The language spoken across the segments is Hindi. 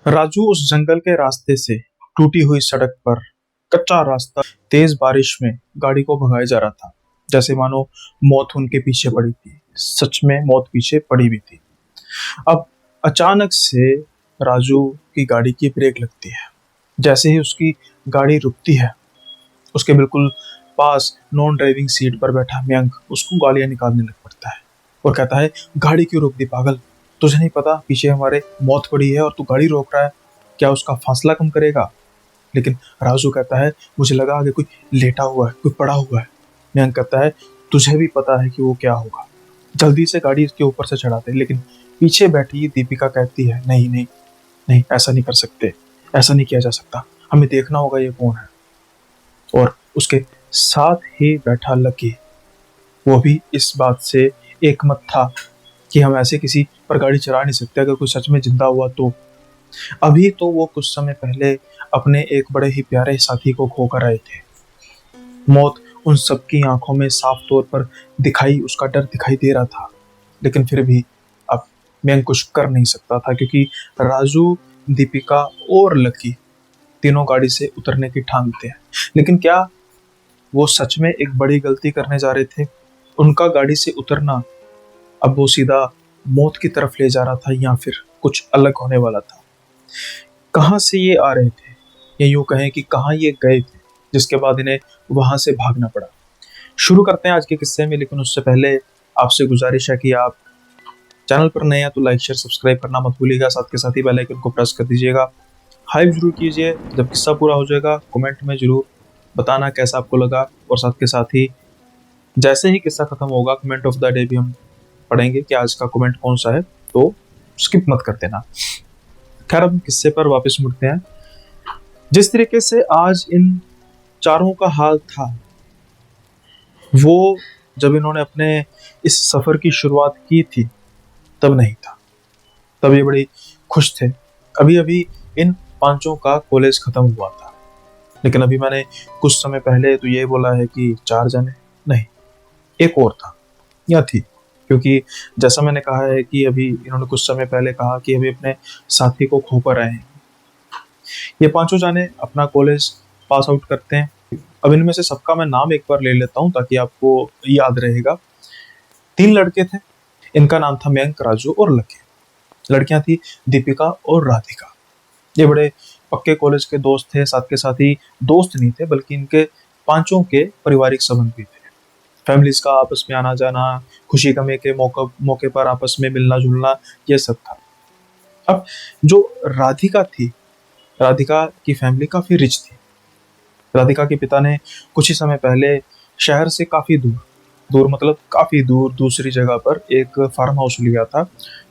राजू उस जंगल के रास्ते से टूटी हुई सड़क पर कच्चा रास्ता तेज बारिश में गाड़ी को भगाए जा रहा था। जैसे मानो मौत उनके पीछे पड़ी थी। सच में मौत पीछे पड़ी भी थी। अब अचानक से राजू की गाड़ी की ब्रेक लगती है। जैसे ही उसकी गाड़ी रुकती है, उसके बिल्कुल पास नॉन ड्राइविंग सीट पर बैठा मयंक उसको गालियां निकालने लग पड़ता है और कहता है, गाड़ी क्यों रोक दी पागल? तुझे नहीं पता पीछे हमारे मौत पड़ी है और तू गाड़ी रोक रहा है? क्या उसका फासला कम करेगा? लेकिन राजू कहता है, मुझे लगा आगे कोई लेटा हुआ है, कोई पड़ा हुआ है। मयंक कहता है, तुझे भी पता है कि वो क्या होगा। जल्दी से गाड़ी इसके ऊपर से चढ़ाते, लेकिन पीछे बैठी दीपिका कहती है, नहीं नहीं नहीं, ऐसा नहीं कर सकते, ऐसा नहीं किया जा सकता, हमें देखना होगा ये कौन है। और उसके साथ ही बैठा लकी, वो भी इस बात से एकमत था कि हम ऐसे किसी पर गाड़ी चला नहीं सकते। अगर कोई सच में जिंदा हुआ तो अभी तो वो कुछ समय पहले अपने एक बड़े ही प्यारे साथी को खोकर आए थे। मौत उन सबकी आंखों में साफ तौर पर दिखाई, उसका डर दिखाई दे रहा था। लेकिन फिर भी अब मैं कुछ कर नहीं सकता था, क्योंकि राजू, दीपिका और लकी तीनों गाड़ी से उतरने की ठानते हैं। लेकिन क्या वो सच में एक बड़ी गलती करने जा रहे थे? उनका गाड़ी से उतरना अब वो सीधा मौत की तरफ ले जा रहा था, या फिर कुछ अलग होने वाला था? कहाँ से ये आ रहे थे, या यूं कहें कि कहाँ ये गए थे, जिसके बाद इन्हें वहां से भागना पड़ा? शुरू करते हैं आज के किस्से में, लेकिन उससे पहले आपसे गुजारिश है कि आप चैनल पर नए हैं तो लाइक शेयर सब्सक्राइब करना मत भूलिएगा। साथ के साथ ही बेल आइकन को प्रेस कर दीजिएगा। हाइप जरूर कीजिए। जब किस्सा पूरा हो जाएगा कमेंट में जरूर बताना कैसा आपको लगा। और साथ के साथ ही जैसे ही किस्सा खत्म होगा, कमेंट ऑफ द डे भी हम पढ़ेंगे कि आज का कमेंट कौन सा है, तो स्किप मत कर देना। खैर, अब किस्से पर वापस मुड़ते हैं। जिस तरीके से आज इन चारों का हाल था, वो जब इन्होंने अपने इस सफर की शुरुआत की थी तब नहीं था। तब ये बड़ी खुश थे। अभी अभी इन पांचों का कॉलेज खत्म हुआ था। लेकिन अभी मैंने कुछ समय पहले तो ये बोला है कि चार जने नहीं, एक और था या थी, क्योंकि जैसा मैंने कहा है कि अभी इन्होंने कुछ समय पहले कहा कि अभी अपने साथी को खोकर आए हैं। ये पांचों जाने अपना कॉलेज पास आउट करते हैं। अब इनमें से सबका मैं नाम एक बार ले लेता हूँ ताकि आपको याद रहेगा। तीन लड़के थे, इनका नाम था मयंक, राजू और लकी। लड़कियां थी दीपिका और राधिका। ये बड़े पक्के कॉलेज के दोस्त थे। साथ के साथ ही दोस्त नहीं थे, बल्कि इनके पांचों के पारिवारिक संबंध भी थे। फैमिलीज का आपस में आना जाना, खुशी गमी के मौके पर आपस में मिलना जुलना, ये सब था। अब जो राधिका थी, राधिका की फैमिली काफी रिच थी। राधिका के पिता ने कुछ ही समय पहले शहर से काफी दूर, दूर मतलब काफी दूर दूसरी जगह पर एक फार्म हाउस लिया था।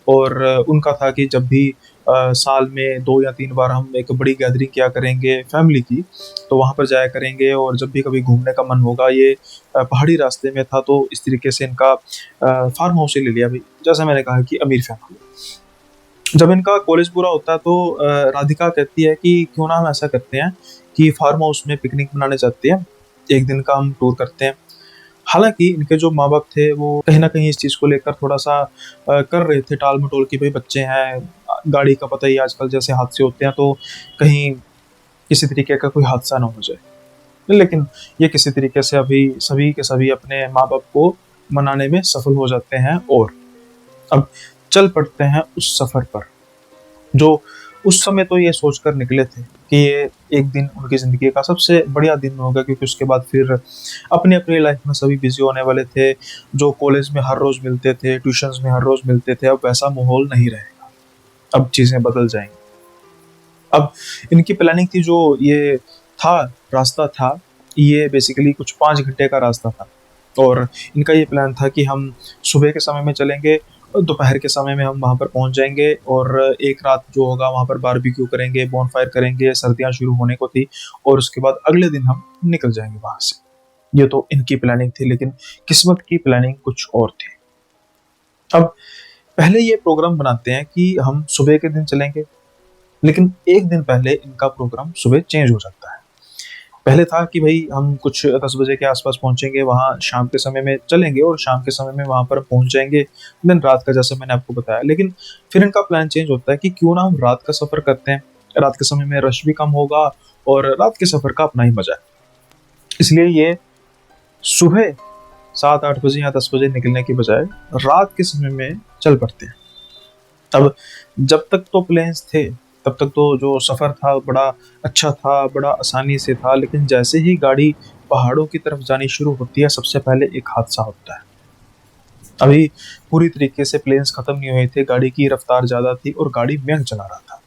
और उनका था कि जब भी साल में 2 या 3 बार हम एक बड़ी गैदरिंग किया करेंगे फैमिली की, तो वहां पर जाया करेंगे। और जब भी कभी घूमने का मन होगा, ये पहाड़ी रास्ते में था, तो इस तरीके से इनका फार्म हाउस ही ले लिया। भाई, जैसा मैंने कहा कि अमीर फैमिली। जब इनका कॉलेज पूरा होता है तो राधिका कहती है कि क्यों ना हम ऐसा करते हैं कि फार्म हाउस में पिकनिक मनाने जाते हैं, एक दिन का हम टूर करते हैं। हालांकि इनके जो माँ बाप थे वो कहीं ना कहीं इस चीज़ को लेकर थोड़ा सा कर रहे थे टाल मटोल की, भाई बच्चे हैं, गाड़ी का पता ही आजकल जैसे हादसे होते हैं, तो कहीं किसी तरीके का कोई हादसा ना हो जाए। लेकिन ये किसी तरीके से अभी सभी के सभी अपने माँ बाप को मनाने में सफल हो जाते हैं और अब चल पड़ते हैं उस सफर पर, जो उस समय तो ये सोचकर निकले थे कि ये एक दिन उनकी ज़िंदगी का सबसे बढ़िया दिन होगा, क्योंकि उसके बाद फिर अपनी अपनी लाइफ में सभी बिजी होने वाले थे। जो कॉलेज में हर रोज़ मिलते थे, ट्यूशन्स में हर रोज़ मिलते थे, अब वैसा माहौल नहीं रहेगा। अब चीज़ें बदल जाएंगी। अब इनकी प्लानिंग थी, जो ये था रास्ता था, ये बेसिकली कुछ 5 घंटे का रास्ता था। और इनका ये प्लान था कि हम सुबह के समय में चलेंगे और दोपहर के समय में हम वहाँ पर पहुँच जाएंगे, और एक रात जो होगा वहाँ पर बारबेक्यू करेंगे, बॉनफायर करेंगे। सर्दियाँ शुरू होने को थी और उसके बाद अगले दिन हम निकल जाएंगे वहाँ से। ये तो इनकी प्लानिंग थी, लेकिन किस्मत की प्लानिंग कुछ और थी। अब पहले ये प्रोग्राम बनाते हैं कि हम सुबह के दिन चलेंगे, लेकिन एक दिन पहले इनका प्रोग्राम सुबह चेंज हो जाता है। पहले था कि भाई हम कुछ 10 बजे के आसपास पहुंचेंगे, वहाँ शाम के समय में चलेंगे और शाम के समय में वहाँ पर पहुंच जाएंगे, देन रात का, जैसे मैंने आपको बताया। लेकिन फिर इनका प्लान चेंज होता है कि क्यों ना हम रात का सफर करते हैं, रात के समय में रश भी कम होगा और रात के सफर का अपना ही मजा है। इसलिए ये सुबह 7-8 बजे या 10 बजे निकलने की बजाय रात के समय में चल पड़ते हैं। अब जब तक तो प्लेन्स थे, तब तक तो जो सफ़र था बड़ा अच्छा था, बड़ा आसानी से था, लेकिन जैसे ही गाड़ी पहाड़ों की तरफ जानी शुरू होती है, सबसे पहले एक हादसा होता है। अभी पूरी तरीके से प्लेन्स खत्म नहीं हुए थे, गाड़ी की रफ्तार ज़्यादा थी और गाड़ी मयंक चला रहा था।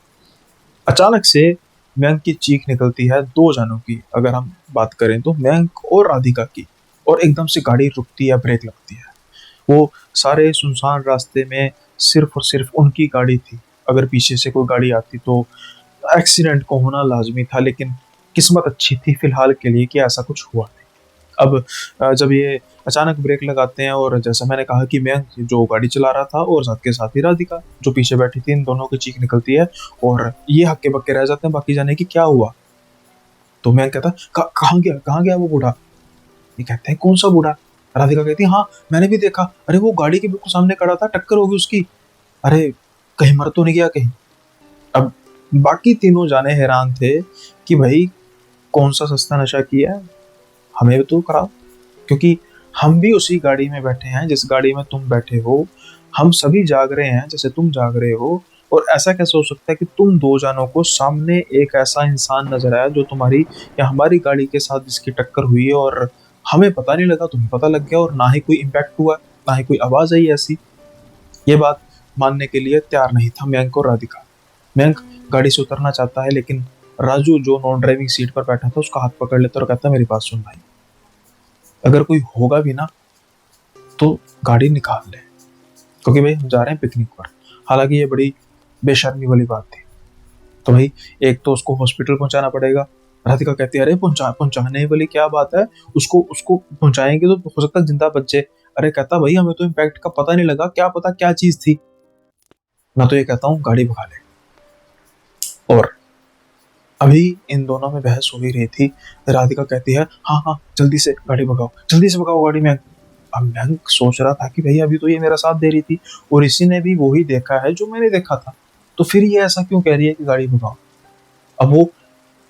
अचानक से मयंक की चीख निकलती है 2 जानों की, अगर हम बात करें तो मयंक और राधिका की, और एकदम से गाड़ी रुकती है, ब्रेक लगती है। वो सारे सुनसान रास्ते में सिर्फ और सिर्फ उनकी गाड़ी थी। अगर पीछे से कोई गाड़ी आती तो एक्सीडेंट को होना लाजमी था, लेकिन किस्मत अच्छी थी फिलहाल के लिए कि ऐसा कुछ हुआ नहीं। अब जब ये अचानक ब्रेक लगाते हैं, और जैसा मैंने कहा कि मैं जो गाड़ी चला रहा था और साथ के साथ ही राधिका जो पीछे बैठी थी, इन दोनों की चीख निकलती है और ये हक्के बक्के रह जाते हैं बाकी जाने की क्या हुआ। तो मैं कहता कहाँ गया वो बूढ़ा। ये कहते हैं कौन सा बूढ़ा। राधिका कहती है हाँ मैंने भी देखा, अरे वो गाड़ी के बिल्कुल सामने खड़ा था, टक्कर होगी उसकी, अरे कहीं मर तो नहीं गया कहीं। अब बाकी तीनों जाने हैरान थे कि भाई कौन सा सस्ता नशा किया है, हमें भी तो कराओ, क्योंकि हम भी उसी गाड़ी में बैठे हैं जिस गाड़ी में तुम बैठे हो, हम सभी जाग रहे हैं जैसे तुम जाग रहे हो, और ऐसा कैसे हो सकता है कि तुम 2 जानों को सामने एक ऐसा इंसान नजर आया जो तुम्हारी या हमारी गाड़ी के साथ जिसकी टक्कर हुई है, और हमें पता नहीं लगा, तुम्हें पता लग गया, और ना ही कोई इम्पैक्ट हुआ, ना ही कोई आवाज आई ऐसी। ये बात मानने के लिए तैयार नहीं था मयंक और राधिका। मयंक गाड़ी से उतरना चाहता है, लेकिन राजू जो नॉन ड्राइविंग सीट पर बैठा था उसका हाथ पकड़ लेता और कहता है मेरी बात सुन भाई, अगर कोई होगा भी ना तो गाड़ी निकाल ले, क्योंकि भाई हम जा रहे हैं पिकनिक पर। हालांकि ये बड़ी बेशर्मी वाली बात थी। तो भाई एक तो उसको हॉस्पिटल पहुंचाना पड़ेगा। राधिका कहती है अरे पहुंचाने वाली क्या बात है, उसको उसको पहुंचाएंगे तो हो सकता है जिंदा बच जाए। अरे कहता भाई हमें तो इम्पैक्ट का पता नहीं लगा, क्या पता क्या चीज थी। मैं तो ये कहता हूँ गाड़ी भगा ले। और अभी इन दोनों में बहस हो ही रही थी, राधिका कहती है हाँ हाँ जल्दी से गाड़ी भगाओ, जल्दी से भगाओ गाड़ी में। अब मैं सोच रहा था कि भाई अभी तो ये मेरा साथ दे रही थी और इसी ने भी वही देखा है जो मैंने देखा था, तो फिर ये ऐसा क्यों कह रही है कि गाड़ी भगाओ। अब वो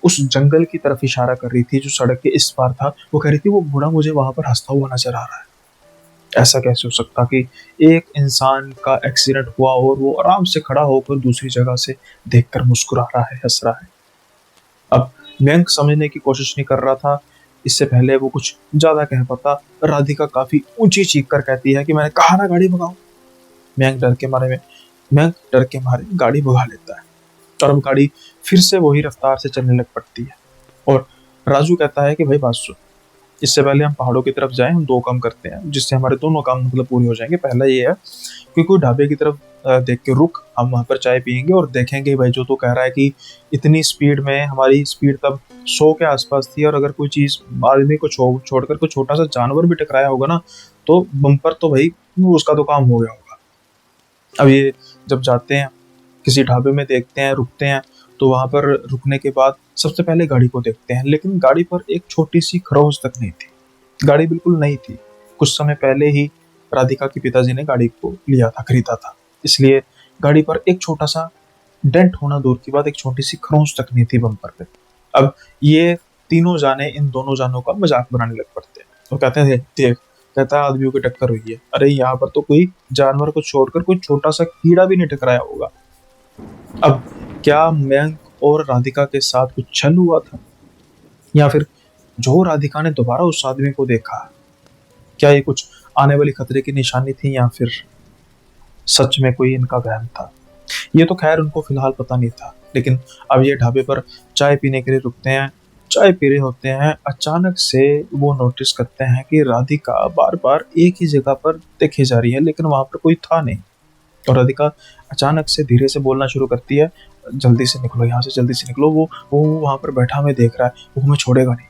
उस जंगल की तरफ इशारा कर रही थी जो सड़क के इस पार था। वो कह रही थी वो बूढ़ा मुझे वहां पर हंसता हुआ नजर आ रहा है। ऐसा कैसे हो सकता कि एक इंसान का एक्सीडेंट हुआ और वो आराम से खड़ा होकर दूसरी जगह से देखकर मुस्कुरा रहा है, हंस रहा है। अब मयंक समझने की कोशिश नहीं कर रहा था, इससे पहले वो कुछ ज्यादा कह पाता। राधिका काफी ऊंची चीख कर कहती है कि मैंने कहा ना गाड़ी भगाओ। मयंक डर के मारे में मयंक डर के मारे गाड़ी भगा लेता है, और अब गाड़ी फिर से वही रफ्तार से चलने लग पड़ती है। और राजू कहता है कि भाई बात सुन, इससे पहले हम पहाड़ों की तरफ जाएं, हम 2 काम करते हैं जिससे हमारे दोनों काम मतलब पूरे हो जाएंगे। पहला ये है कि कोई ढाबे की तरफ देख के रुक, हम वहां पर चाय पियेंगे और देखेंगे भाई जो तो कह रहा है कि इतनी स्पीड में, हमारी स्पीड तब 100 के आसपास थी, और अगर कोई चीज आदमी को छोड़कर कोई छोटा सा जानवर भी टकराया होगा ना तो बम्पर तो भाई उसका तो काम हो गया होगा। अब ये जब जाते हैं किसी ढाबे में, देखते हैं, रुकते हैं, तो वहां पर रुकने के बाद सबसे पहले गाड़ी को देखते हैं, लेकिन गाड़ी पर एक छोटी सी खरोंच तक नहीं थी। गाड़ी बिल्कुल नई थी, कुछ समय पहले ही राधिका के पिताजी ने गाड़ी को लिया था, खरीदा था, इसलिए गाड़ी पर एक छोटा सा डेंट होना दूर की बात, एक छोटी सी खरोंच तक नहीं थी बम्पर पे। अब ये तीनों जाने इन दोनों जानों का मजाक बनाने लग पड़ते हैं। तो कहते हैं देख, कहता है आदमियों की टक्कर हुई है, अरे यहाँ पर तो कोई जानवर को छोड़कर कोई छोटा सा कीड़ा भी नहीं टकराया होगा। अब क्या मयंक और राधिका के साथ कुछ छल हुआ था, या फिर जो राधिका ने दोबारा उस आदमी को देखा, क्या ये कुछ आने वाली खतरे की निशानी थी, या फिर सच में कोई इनका वहम था। ये तो खैर उनको फिलहाल पता नहीं था। लेकिन अब ये ढाबे पर चाय पीने के लिए रुकते हैं, चाय पी रहे होते हैं, अचानक से वो नोटिस करते हैं कि राधिका बार बार एक ही जगह पर देखी जा रही है, लेकिन वहां पर कोई था नहीं। और राधिका अचानक से धीरे से बोलना शुरू करती है जल्दी से निकलो यहाँ से, जल्दी से निकलो, वो वहां पर बैठा हमें देख रहा है, वो हमें छोड़ेगा नहीं।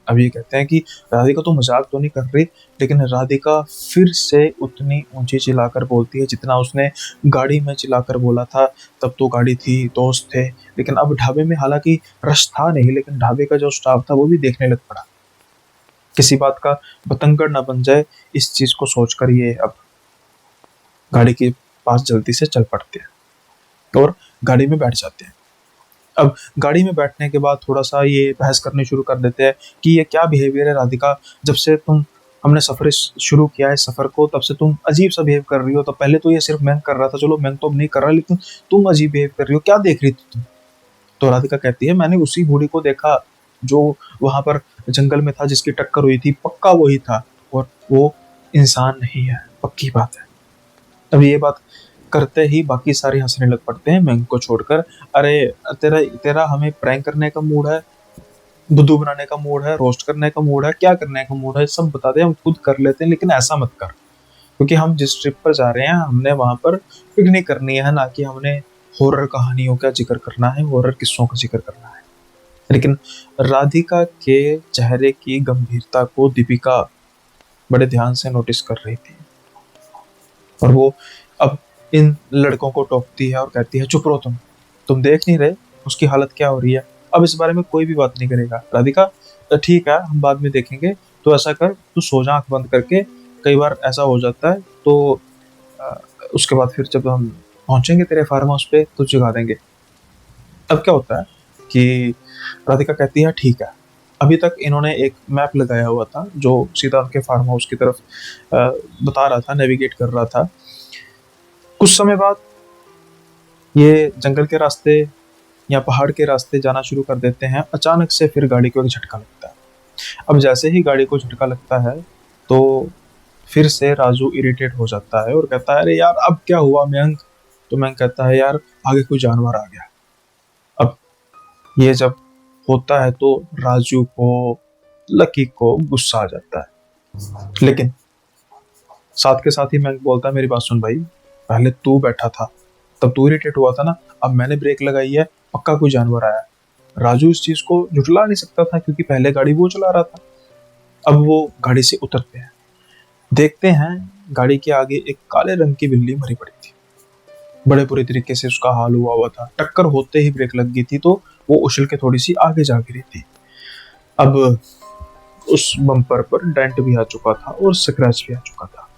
अब ये कहते हैं कि राधिका तो मजाक तो नहीं कर रही, लेकिन राधिका फिर से उतनी ऊंची चिल्लाकर बोलती है जितना उसने गाड़ी में चिल्लाकर बोला था। तब तो गाड़ी थी, दोस्त थे, लेकिन अब ढाबे में हालांकि रश था नहीं, लेकिन ढाबे का जो स्टाफ था वो भी देखने लग पड़ा। किसी बात का बतंगड़ ना बन जाए, इस चीज को सोचकर ये अब गाड़ी के पास जल्दी से चल पड़ते हैं और गाड़ी में बैठ जाते हैं। अब गाड़ी में बैठने के बाद थोड़ा सा ये बहस करने शुरू कर देते हैं कि ये क्या बिहेवियर है राधिका, जब से तुम हमने सफर शुरू किया है सफर को, तब से तुम अजीब सा बिहेव कर रही हो। तो पहले तो ये सिर्फ मैं कर रहा था, चलो मैं तो अब नहीं कर रहा, लेकिन तुम अजीब बिहेव कर रही हो, क्या देख रही थी तुम? तो राधिका कहती है मैंने उसी बूढ़ी को देखा जो वहां पर जंगल में था, जिसकी टक्कर हुई थी, पक्का वही था, और वो इंसान नहीं है, पक्की बात है। अब ये बात करते ही बाकी सारे हंसने लग पड़ते हैं मैंग को छोड़कर। अरे तेरा तेरा हमें प्रैंक करने का मूड है, बुद्धू बनाने का मूड है, रोस्ट करने का मूड है, क्या करने का मूड है, सब बता दे, हम खुद कर लेते हैं, लेकिन ऐसा मत कर, क्योंकि हम जिस ट्रिप पर जा रहे हैं हमने वहां पर पिकनिक करनी है, ना कि हमने हॉरर कहानियों का जिक्र करना है, हॉरर किस्सों का जिक्र करना है। लेकिन राधिका के चेहरे की गंभीरता को दीपिका बड़े ध्यान से नोटिस कर रही थी, और वो अब इन लड़कों को टोकती है और कहती है चुप रहो तुम देख नहीं रहे उसकी हालत क्या हो रही है, अब इस बारे में कोई भी बात नहीं करेगा। राधिका ठीक है, हम बाद में देखेंगे, तो ऐसा कर तू सो जा आंख बंद करके, कई बार ऐसा हो जाता है, तो अ, उसके बाद फिर जब हम पहुंचेंगे तेरे फार्म हाउस पे तो जगा देंगे। अब क्या होता है कि राधिका कहती है ठीक है। अभी तक इन्होंने एक मैप लगाया हुआ था जो सीधा उनके फार्म हाउस की तरफ बता रहा था, नेविगेट कर रहा था। कुछ समय बाद ये जंगल के रास्ते या पहाड़ के रास्ते जाना शुरू कर देते हैं। अचानक से फिर गाड़ी को एक झटका लगता है। अब जैसे ही गाड़ी को झटका लगता है तो फिर से राजू इरिटेट हो जाता है और कहता है अरे यार अब क्या हुआ मयंक? तो मयंक कहता है यार आगे कोई जानवर आ गया। अब ये जब होता है तो राजू को, लकी को गुस्सा आ जाता है, लेकिन साथ के साथ ही मयंक बोलता है मेरी बात सुन भाई, पहले तू बैठा था तब तू इरिटेट हुआ था ना, अब मैंने ब्रेक लगाई है, पक्का कोई जानवर आया। राजू इस चीज को झुठला नहीं सकता था क्योंकि पहले गाड़ी वो चला रहा था। अब वो गाड़ी से उतरते हैं, देखते हैं गाड़ी के आगे एक काले रंग की बिल्ली मरी पड़ी थी। बड़े बुरे तरीके से उसका हाल हुआ हुआ था, टक्कर होते ही ब्रेक लग गई थी तो वो उछल के थोड़ी सी आगे जा गिरी थी। अब उस बम्पर पर डेंट भी आ चुका था और स्क्रैच भी आ चुका था।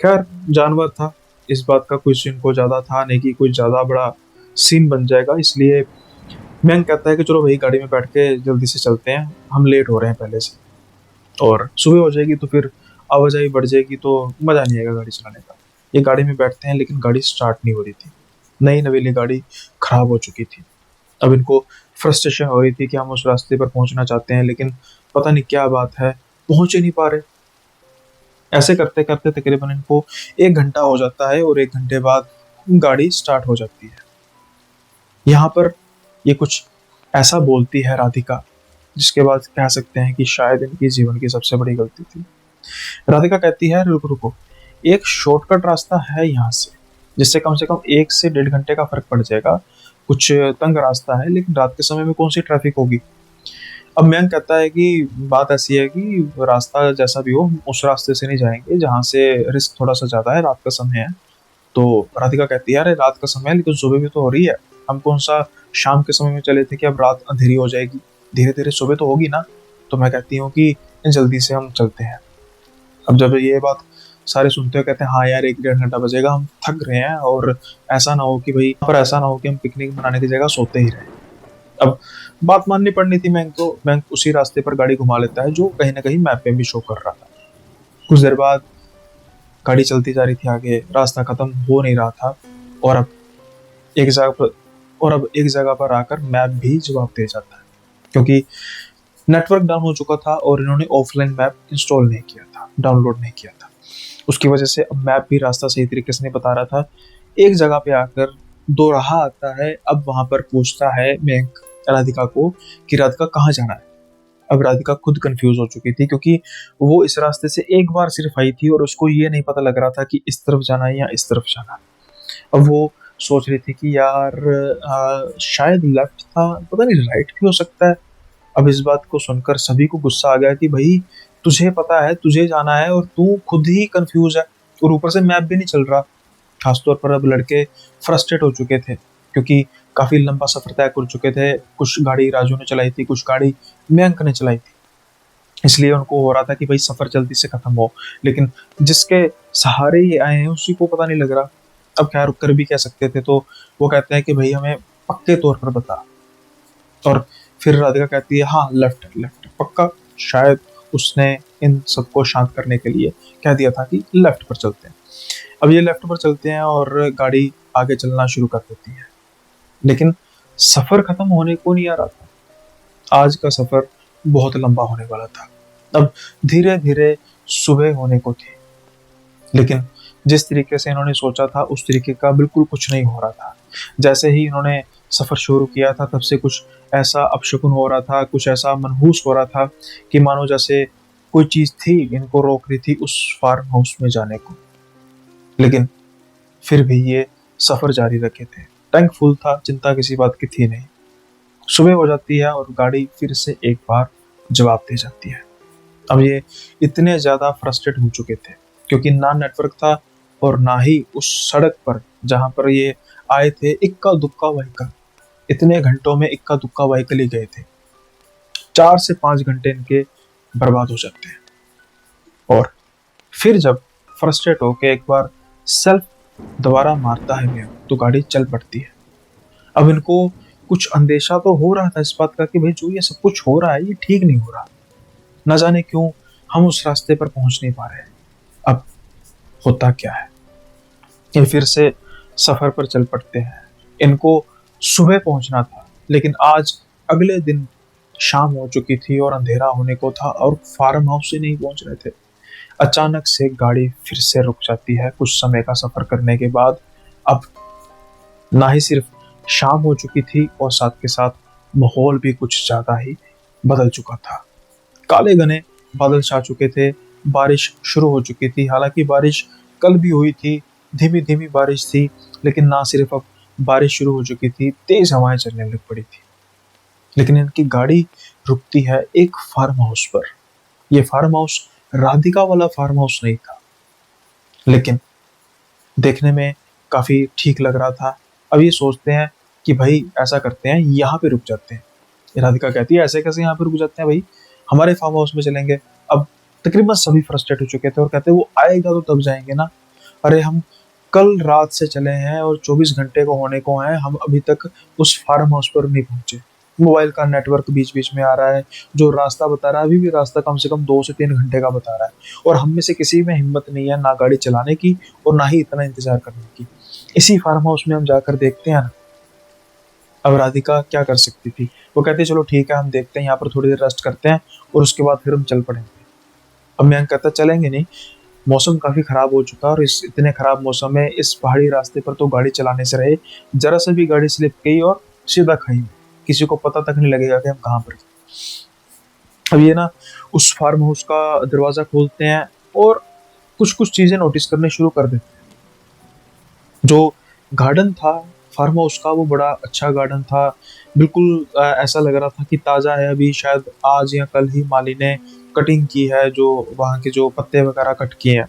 खैर जानवर था, इस बात का कुछ इनको ज्यादा था नहीं कि कुछ ज्यादा बड़ा सीन बन जाएगा, इसलिए मैंग कहता है कि चलो भाई गाड़ी में बैठ के जल्दी से चलते हैं, हम लेट हो रहे हैं पहले से, और सुबह हो जाएगी तो फिर आवाजाही बढ़ जाएगी तो मजा नहीं आएगा गाड़ी चलाने का। ये गाड़ी में बैठते हैं लेकिन गाड़ी स्टार्ट नहीं हो रही थी, नई नवेली गाड़ी खराब हो चुकी थी। अब इनको फ्रस्ट्रेशन हो रही थी कि हम उस रास्ते पर पहुंचना चाहते हैं लेकिन पता नहीं क्या बात है पहुंच ही नहीं पा रहे। ऐसे करते करते तकरीबन इनको 1 घंटा हो जाता है और 1 घंटे बाद गाड़ी स्टार्ट हो जाती है। यहाँ पर ये कुछ ऐसा बोलती है राधिका जिसके बाद कह सकते हैं कि शायद इनकी जीवन की सबसे बड़ी गलती थी। राधिका कहती है रुको रुको, एक शॉर्टकट रास्ता है यहाँ से कम 1 से 1.5 घंटे का फर्क पड़ जाएगा, कुछ तंग रास्ता है लेकिन रात के समय में कौन सी ट्रैफिक होगी। अब मयंक कहता है कि बात ऐसी है कि रास्ता जैसा भी हो हम उस रास्ते से नहीं जाएंगे जहाँ से रिस्क थोड़ा सा ज्यादा है, रात का समय है। तो राधिका कहती है अरे रात का समय है लेकिन सुबह भी तो हो रही है, हम कौन सा शाम के समय में चले थे कि अब रात अंधेरी हो जाएगी, धीरे धीरे सुबह तो होगी ना। तो मैं कहती हूँ कि जल्दी से हम चलते हैं। अब जब ये बात सारे सुनते हो कहते हैं हाँ यार 1-1.5 घंटा बजेगा, हम थक रहे हैं, और ऐसा ना हो कि भाई पर ऐसा ना हो कि हम पिकनिक मनाने की जगह सोते ही रहे। अब बात माननी पड़नी थी मैंग को, मैंग उसी रास्ते पर गाड़ी घुमा लेता है जो कहीं ना कहीं मैप पे भी शो कर रहा था। कुछ देर बाद गाड़ी चलती जा रही थी आगे, रास्ता खत्म हो नहीं रहा था, और अब एक जगह पर एक जगह पर आकर मैप भी जवाब दे जाता है क्योंकि नेटवर्क डाउन हो चुका था और इन्होंने ऑफलाइन मैप इंस्टॉल नहीं किया था, डाउनलोड नहीं किया था। उसकी वजह से अब मैप भी रास्ता सही तरीके से नहीं बता रहा था। एक जगह पे आकर दोराहा आता है, अब वहां पर पूछता है मैंक राधिका को कि राधिका कहाँ जाना है। अब राधिका खुद कंफ्यूज हो चुकी थी क्योंकि वो इस रास्ते से एक बार सिर्फ आई थी और उसको ये नहीं पता लग रहा था कि इस तरफ जाना है या इस तरफ जाना है। अब वो सोच रही थी कि यार शायद लेफ्ट था, पता नहीं राइट भी हो सकता है। अब इस बात को सुनकर सभी को गुस्सा आ गया कि भाई तुझे पता है तुझे जाना है और तू खुद ही कंफ्यूज है, और ऊपर से मैप भी नहीं चल रहा। खासतौर पर अब लड़के फ्रस्ट्रेट हो चुके थे क्योंकि काफी लंबा सफर तय कर चुके थे। कुछ गाड़ी राजू ने चलाई थी, कुछ गाड़ी मयंक ने चलाई थी, इसलिए उनको हो रहा था कि भाई सफर जल्दी से खत्म हो। लेकिन जिसके सहारे ये आए हैं उसी को पता नहीं लग रहा। अब खैर रुक कर भी कह सकते थे, तो वो कहते हैं कि भाई हमें पक्के तौर पर बता। और फिर राधिका कहती है हाँ लेफ्ट लेफ्ट पक्का। शायद उसने इन सबको शांत करने के लिए कह दिया था कि लेफ्ट पर चलते हैं। अब ये लेफ्ट पर चलते हैं और गाड़ी आगे चलना शुरू कर देती है। लेकिन सफर खत्म होने को नहीं आ रहा था। आज का सफर बहुत लंबा होने वाला था। अब धीरे धीरे सुबह होने को थी, लेकिन जिस तरीके से इन्होंने सोचा था उस तरीके का बिल्कुल कुछ नहीं हो रहा था। जैसे ही इन्होंने सफर शुरू किया था तब से कुछ ऐसा अपशकुन हो रहा था, कुछ ऐसा मनहूस हो रहा था कि मानो जैसे कोई चीज थी इनको रोक रही थी उस फार्म हाउस में जाने को। लेकिन फिर भी ये सफर जारी रखे थे। टैंक फुल था, चिंता किसी बात की थी नहीं। सुबह हो जाती है और गाड़ी फिर से एक बार जवाब दे जाती है। अब ये इतने ज्यादा फ्रस्ट्रेट हो चुके थे क्योंकि ना नेटवर्क था और ना ही उस सड़क पर जहां पर ये आए थे इक्का दुक्का व्हीकल। इतने घंटों में इक्का दुक्का व्हीकल ही गए थे। 4 से 5 घंटे इनके बर्बाद हो जाते हैं। और फिर जब फ्रस्ट्रेट होके एक बार सेल्फ दोबारा मारता है मेयर तो गाड़ी चल पड़ती है। अब इनको कुछ अंदेशा तो हो रहा था इस बात का कि भाई जो ये सब कुछ हो रहा है ये ठीक नहीं हो रहा। न जाने क्यों हम उस रास्ते पर पहुंच नहीं पा रहे हैं। अब होता क्या है, ये फिर से सफर पर चल पड़ते हैं। इनको सुबह पहुंचना था लेकिन आज अगले दिन शाम हो चुकी थी और अंधेरा होने को था और फार्म हाउस से नहीं पहुंच रहे थे। अचानक से गाड़ी फिर से रुक जाती है कुछ समय का सफर करने के बाद। अब ना ही सिर्फ शाम हो चुकी थी और साथ के साथ माहौल भी कुछ ज्यादा ही बदल चुका था। काले घने बादल छा चुके थे, बारिश शुरू हो चुकी थी। हालांकि बारिश कल भी हुई थी, धीमी धीमी बारिश थी, लेकिन ना सिर्फ अब बारिश शुरू हो चुकी थी, तेज हवाएं चलने लग पड़ी थी। लेकिन इनकी गाड़ी रुकती है एक फार्म हाउस पर। यह फार्म हाउस राधिका वाला फार्म हाउस नहीं था, लेकिन देखने में काफी ठीक लग रहा था। अब ये सोचते हैं कि भाई ऐसा करते हैं यहाँ पे रुक जाते हैं। राधिका कहती है ऐसे कैसे यहाँ पे रुक जाते हैं भाई, हमारे फार्म हाउस में चलेंगे। अब तकरीबन सभी फ्रस्ट्रेट हो चुके थे और कहते हैं वो आएगा तो तब जाएंगे ना। अरे हम कल रात से चले हैं और 24 घंटे को होने को हैं, हम अभी तक उस फार्म हाउस पर नहीं पहुंचे। मोबाइल का नेटवर्क बीच बीच में आ रहा है, जो रास्ता बता रहा है अभी भी रास्ता कम से कम 2 से 3 घंटे का बता रहा है, और हम में से किसी में हिम्मत नहीं है ना गाड़ी चलाने की और ना ही इतना इंतजार करने की। इसी फार्म हाउस में हम जाकर देखते हैं ना। अब राधिका क्या कर सकती थी, वो कहती चलो ठीक है हम देखते हैं यहाँ पर थोड़ी देर रेस्ट करते हैं और उसके बाद फिर हम चल पड़ेंगे। अब मयंक कहता चलेंगे नहीं, मौसम काफी खराब हो चुका है और इस इतने खराब मौसम में इस पहाड़ी रास्ते पर तो गाड़ी चलाने से रहे, जरा से भी गाड़ी स्लिप गई और सीधा खाई में, किसी को पता तक नहीं लगेगा कि हम कहाँ पर। अब ये ना उस फार्म हाउस का दरवाजा खोलते हैं और कुछ कुछ चीजें नोटिस करने शुरू कर देते हैं। जो गार्डन था फार्म हाउस का वो बड़ा अच्छा गार्डन था। बिल्कुल ऐसा लग रहा था कि ताज़ा है, अभी शायद आज या कल ही माली ने कटिंग की है, जो वहाँ के जो पत्ते वगैरह कट किए हैं।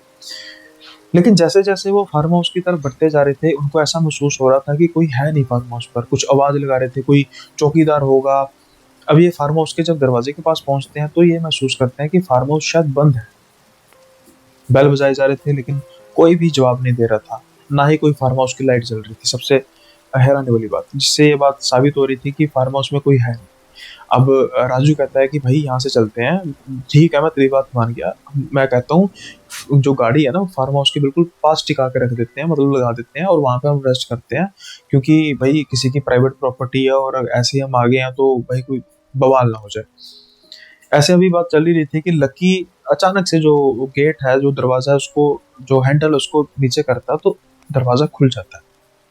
लेकिन जैसे जैसे वो फार्म हाउस की तरफ बढ़ते जा रहे थे उनको ऐसा महसूस हो रहा था कि कोई है नहीं फार्म हाउस पर। कुछ आवाज लगा रहे थे कोई चौकीदार होगा। अब ये फार्म हाउस के जब दरवाजे के पास पहुंचते हैं तो ये महसूस करते हैं कि फार्म हाउस शायद बंद है। बेल बजाए जा रहे थे लेकिन कोई भी जवाब नहीं दे रहा था, ना ही कोई फार्म हाउस की लाइट जल रही थी। सबसे हैरानी वाली बात, जिससे ये बात साबित हो रही थी कि फार्म हाउस में कोई है नहीं। अब राजू कहता है कि भाई यहाँ से चलते हैं। ठीक है मैं तेरी बात मान गया। मैं कहता हूँ जो गाड़ी है ना फार्म हाउस के बिल्कुल पास टिका के रख देते हैं, मतलब लगा देते हैं और वहां पे हम रेस्ट करते हैं, क्योंकि भाई किसी की प्राइवेट प्रॉपर्टी है और ऐसे ही हम आ गए हैं तो भाई कोई बवाल ना हो जाए। ऐसे अभी बात चल ही रही थी कि लकी अचानक से जो गेट है, जो दरवाजा है, उसको जो हैंडल उसको नीचे करता तो दरवाजा खुल जाता है।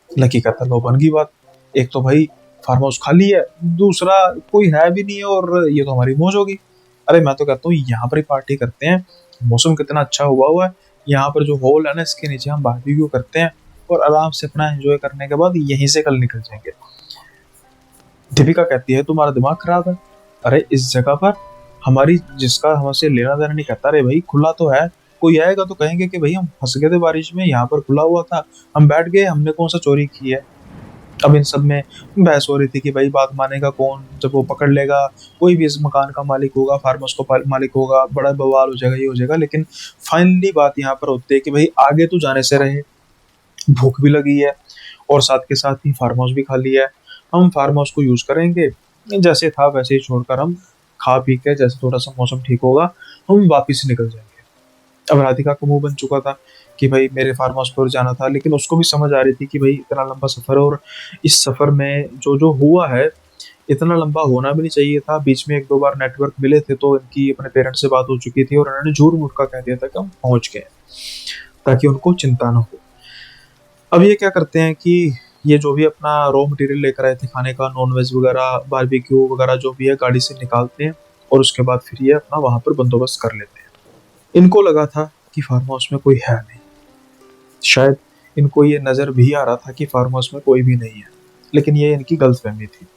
लकी कहता लो बन गई बात, एक तो भाई फार्म हाउस खाली है, दूसरा कोई है भी नहीं है और ये तो हमारी मौज होगी। अरे मैं तो कहता हूँ यहाँ पर ही पार्टी करते हैं, मौसम कितना अच्छा हुआ है, यहाँ पर जो हॉल है ना इसके नीचे हम बारबेक्यू करते हैं और आराम से अपना एंजॉय करने के बाद यहीं से कल निकल जाएंगे। दीपिका कहती है तुम्हारा दिमाग खराब है, अरे इस जगह पर हमारी जिसका हमसे लेना देना नहीं कहता, अरे भाई खुला तो है, कोई आएगा तो कहेंगे कि भाई हम फंस गए थे बारिश में, यहाँ पर खुला हुआ था, हम बैठ गए, हमने कौन सा चोरी की है। अब इन सब में बहस हो रही थी कि भाई बात मानेगा कौन, जब वो पकड़ लेगा, कोई भी इस मकान का मालिक होगा, फार्म हाउस का मालिक होगा, बड़ा बवाल हो जाएगा, ये हो जाएगा। लेकिन फाइनली बात यहाँ पर होती है कि भाई आगे तो जाने से रहे, भूख भी लगी है और साथ के साथ ही फार्म हाउस भी खाली है। हम फार्म हाउस को यूज करेंगे, जैसे था वैसे ही छोड़कर हम खा पी के, जैसे थोड़ा सा मौसम ठीक होगा हम वापिस निकल जाएंगे। अब राधिका का मुंह बन चुका था कि भाई मेरे फार्म हाउस पर जाना था, लेकिन उसको भी समझ आ रही थी कि भाई इतना लंबा सफर है और इस सफर में जो जो हुआ है इतना लंबा होना भी नहीं चाहिए था। बीच में एक दो बार नेटवर्क मिले थे तो इनकी अपने पेरेंट्स से बात हो चुकी थी और उन्होंने झूठ मूठ का कह दिया था कि हम पहुंच गए, ताकि उनको चिंता ना हो। अब ये क्या करते हैं कि ये जो भी अपना रॉ मटेरियल लेकर आए थे खाने का, नॉन वेज वगैरह, बारबेक्यू वगैरह जो भी है, गाड़ी से निकालते हैं और उसके बाद फिर ये अपना वहां पर बंदोबस्त कर लेते हैं। इनको लगा था कि फार्म हाउस में कोई है नहीं, शायद इनको ये नजर भी आ रहा था कि फार्म हाउस में कोई भी नहीं है, लेकिन ये इनकी गलतफहमी थी,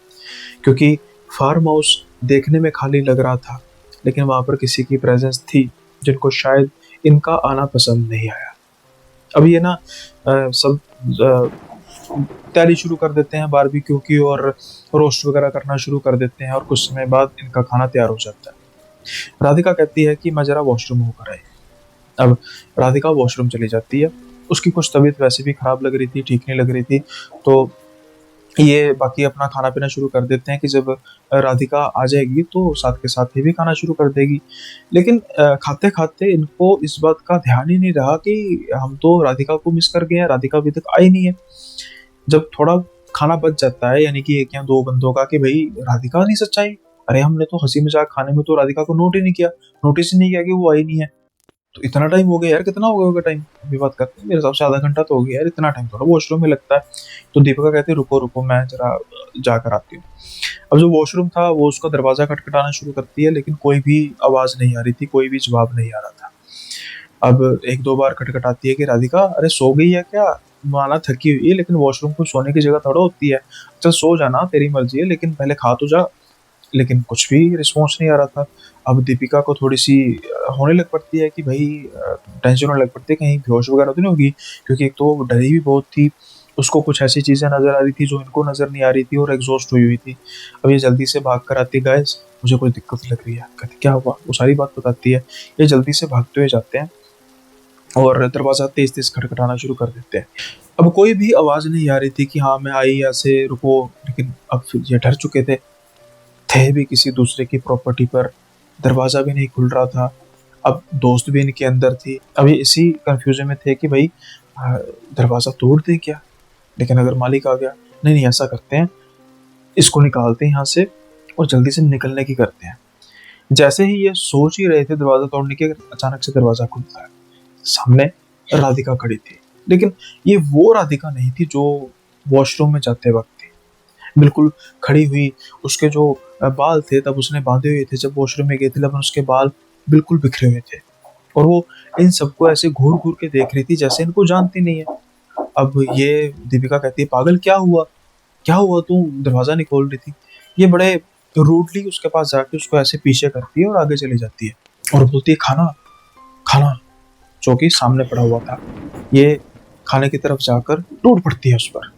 क्योंकि फार्म हाउस देखने में खाली लग रहा था लेकिन वहां पर किसी की प्रेजेंस थी जिनको शायद इनका आना पसंद नहीं आया। अब ये ना सब तैयारी शुरू कर देते हैं बारबेक्यू की और रोस्ट वगैरह करना शुरू कर देते हैं और कुछ समय बाद इनका खाना तैयार हो जाता है। राधिका कहती है कि मैं जरा वॉशरूम होकर आई। अब राधिका वॉशरूम चली जाती है, उसकी कुछ तबीयत वैसे भी खराब लग रही थी, ठीक नहीं लग रही थी, तो ये बाकी अपना खाना पीना शुरू कर देते हैं कि जब राधिका आ जाएगी तो साथ के साथ ये भी खाना शुरू कर देगी। लेकिन खाते खाते इनको इस बात का ध्यान ही नहीं रहा कि हम तो राधिका को मिस कर गए हैं, राधिका अभी तक आई नहीं है। जब थोड़ा खाना बच जाता है, यानी कि एक या दो बंदों का, कि भाई राधिका नहीं सच्चाई, अरे हमने तो हंसी मजाक खाने में तो राधिका को नोट ही नहीं किया, नोटिस ही नहीं किया कि वो आई नहीं है। तो इतना टाइम हो गया यार, कितना हो गया होगा टाइम, अभी बात करते हैं, मेरे हिसाब से आधा घंटा तो हो गया यार, इतना टाइम थोड़ा वॉशरूम में लगता है। तो दीपिका कहती है रुको रुको मैं जरा जाकर आती हूँ। अब जो वॉशरूम था वो उसका दरवाजा खटखटाना शुरू करती है, लेकिन कोई भी आवाज नहीं आ रही थी, कोई भी जवाब नहीं आ रहा था। अब एक दो बार खटखटाती है कि राधिका अरे सो गई है क्या, माना थकी हुई है, लेकिन वॉशरूम को सोने की जगह थोड़ा होती है, चल सो जाना तेरी मर्जी है, लेकिन पहले खा तो जा। लेकिन कुछ भी रिस्पॉन्स नहीं आ रहा था। अब दीपिका को थोड़ी सी होने लग पड़ती है कि भाई टेंशन होने लग पड़ती है कहीं बेहोश वगैरह तो नहीं होगी, क्योंकि एक तो वो डरी भी बहुत थी, उसको कुछ ऐसी चीजें नजर आ रही थी जो इनको नजर नहीं आ रही थी और एग्जॉस्ट हुई हुई थी। अब ये जल्दी से भाग कर आती है, गाइस मुझे कोई दिक्कत लग रही है, कहती क्या हुआ, वो सारी बात बताती है। ये जल्दी से भागते हुए जाते हैं और दरवाजा तेज तेज खटखटाना शुरू कर देते हैं। अब कोई भी आवाज नहीं आ रही थी कि हाँ मैं आई ऐसे रुको, लेकिन अब फिर ये डर चुके थे भी किसी दूसरे की प्रॉपर्टी पर, दरवाजा भी नहीं खुल रहा था, अब दोस्त भी इनके अंदर थी। अब ये इसी कंफ्यूजन में थे कि भाई दरवाजा तोड़ दें क्या, लेकिन अगर मालिक आ गया, नहीं नहीं ऐसा करते हैं, इसको निकालते हैं यहाँ से और जल्दी से निकलने की करते हैं। जैसे ही ये सोच ही रहे थे दरवाजा तोड़ने के, अचानक से दरवाजा खुलता है, सामने राधिका खड़ी थी, लेकिन ये वो राधिका नहीं थी जो वॉशरूम में जाते वक्त थी, बिल्कुल खड़ी हुई। उसके जो बाल थे तब उसने बांधे हुए थे, जब वॉशरूम में गए थे तब उसके बाल बिल्कुल बिखरे हुए थे और वो इन सबको ऐसे घूर घूर के देख रही थी जैसे इनको जानती नहीं है। अब ये दीपिका कहती है पागल क्या हुआ, क्या हुआ, तू दरवाजा नहीं खोल रही थी। ये बड़े रूडली उसके पास जाके उसको ऐसे पीछे करती है और आगे चली जाती है और बोलती है खाना, खाना, जो कि सामने पड़ा हुआ था। ये खाने की तरफ जाकर टूट पड़ती है उस पर,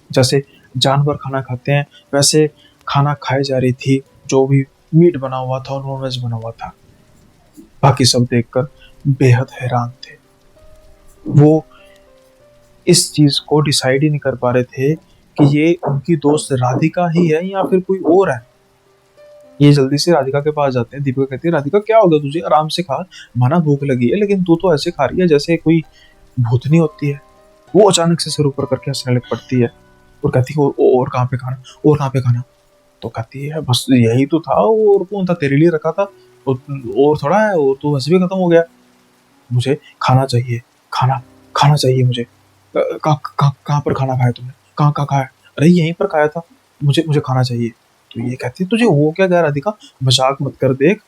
जैसे जानवर खाना खाते हैं वैसे खाना खाए जा रही थी, जो भी मीट बना हुआ था और नॉन वेज बना हुआ था। बाकी सब देखकर बेहद हैरान थे, वो इस चीज को डिसाइड ही नहीं कर पा रहे थे कि ये उनकी दोस्त राधिका ही है या फिर कोई और है। ये जल्दी से राधिका के पास जाते हैं, दीपिका कहती है राधिका क्या होगा तुझे, आराम से खा, माना भूख लगी है, लेकिन तू तो ऐसे खा रही है जैसे कोई भूतनी होती है। वो अचानक से सिर ऊपर करके हंसने लग पड़ती है और कहती है और कहाँ पे खाना, और कहाँ पे खाना, तो कहती है बस यही तो था, और कौन था, तेरे लिए रखा था, और थोड़ा है, और तो वैसे भी खत्म हो गया, मुझे खाना चाहिए, खाना खाना चाहिए मुझे। कहाँ पर खाना खाया तुमने, कहाँ कहाँ खाया, अरे यहीं पर खाया था, मुझे मुझे खाना चाहिए। तो ये कहती है तुझे वो क्या कह रहा दिखा, मजाक मत कर, देख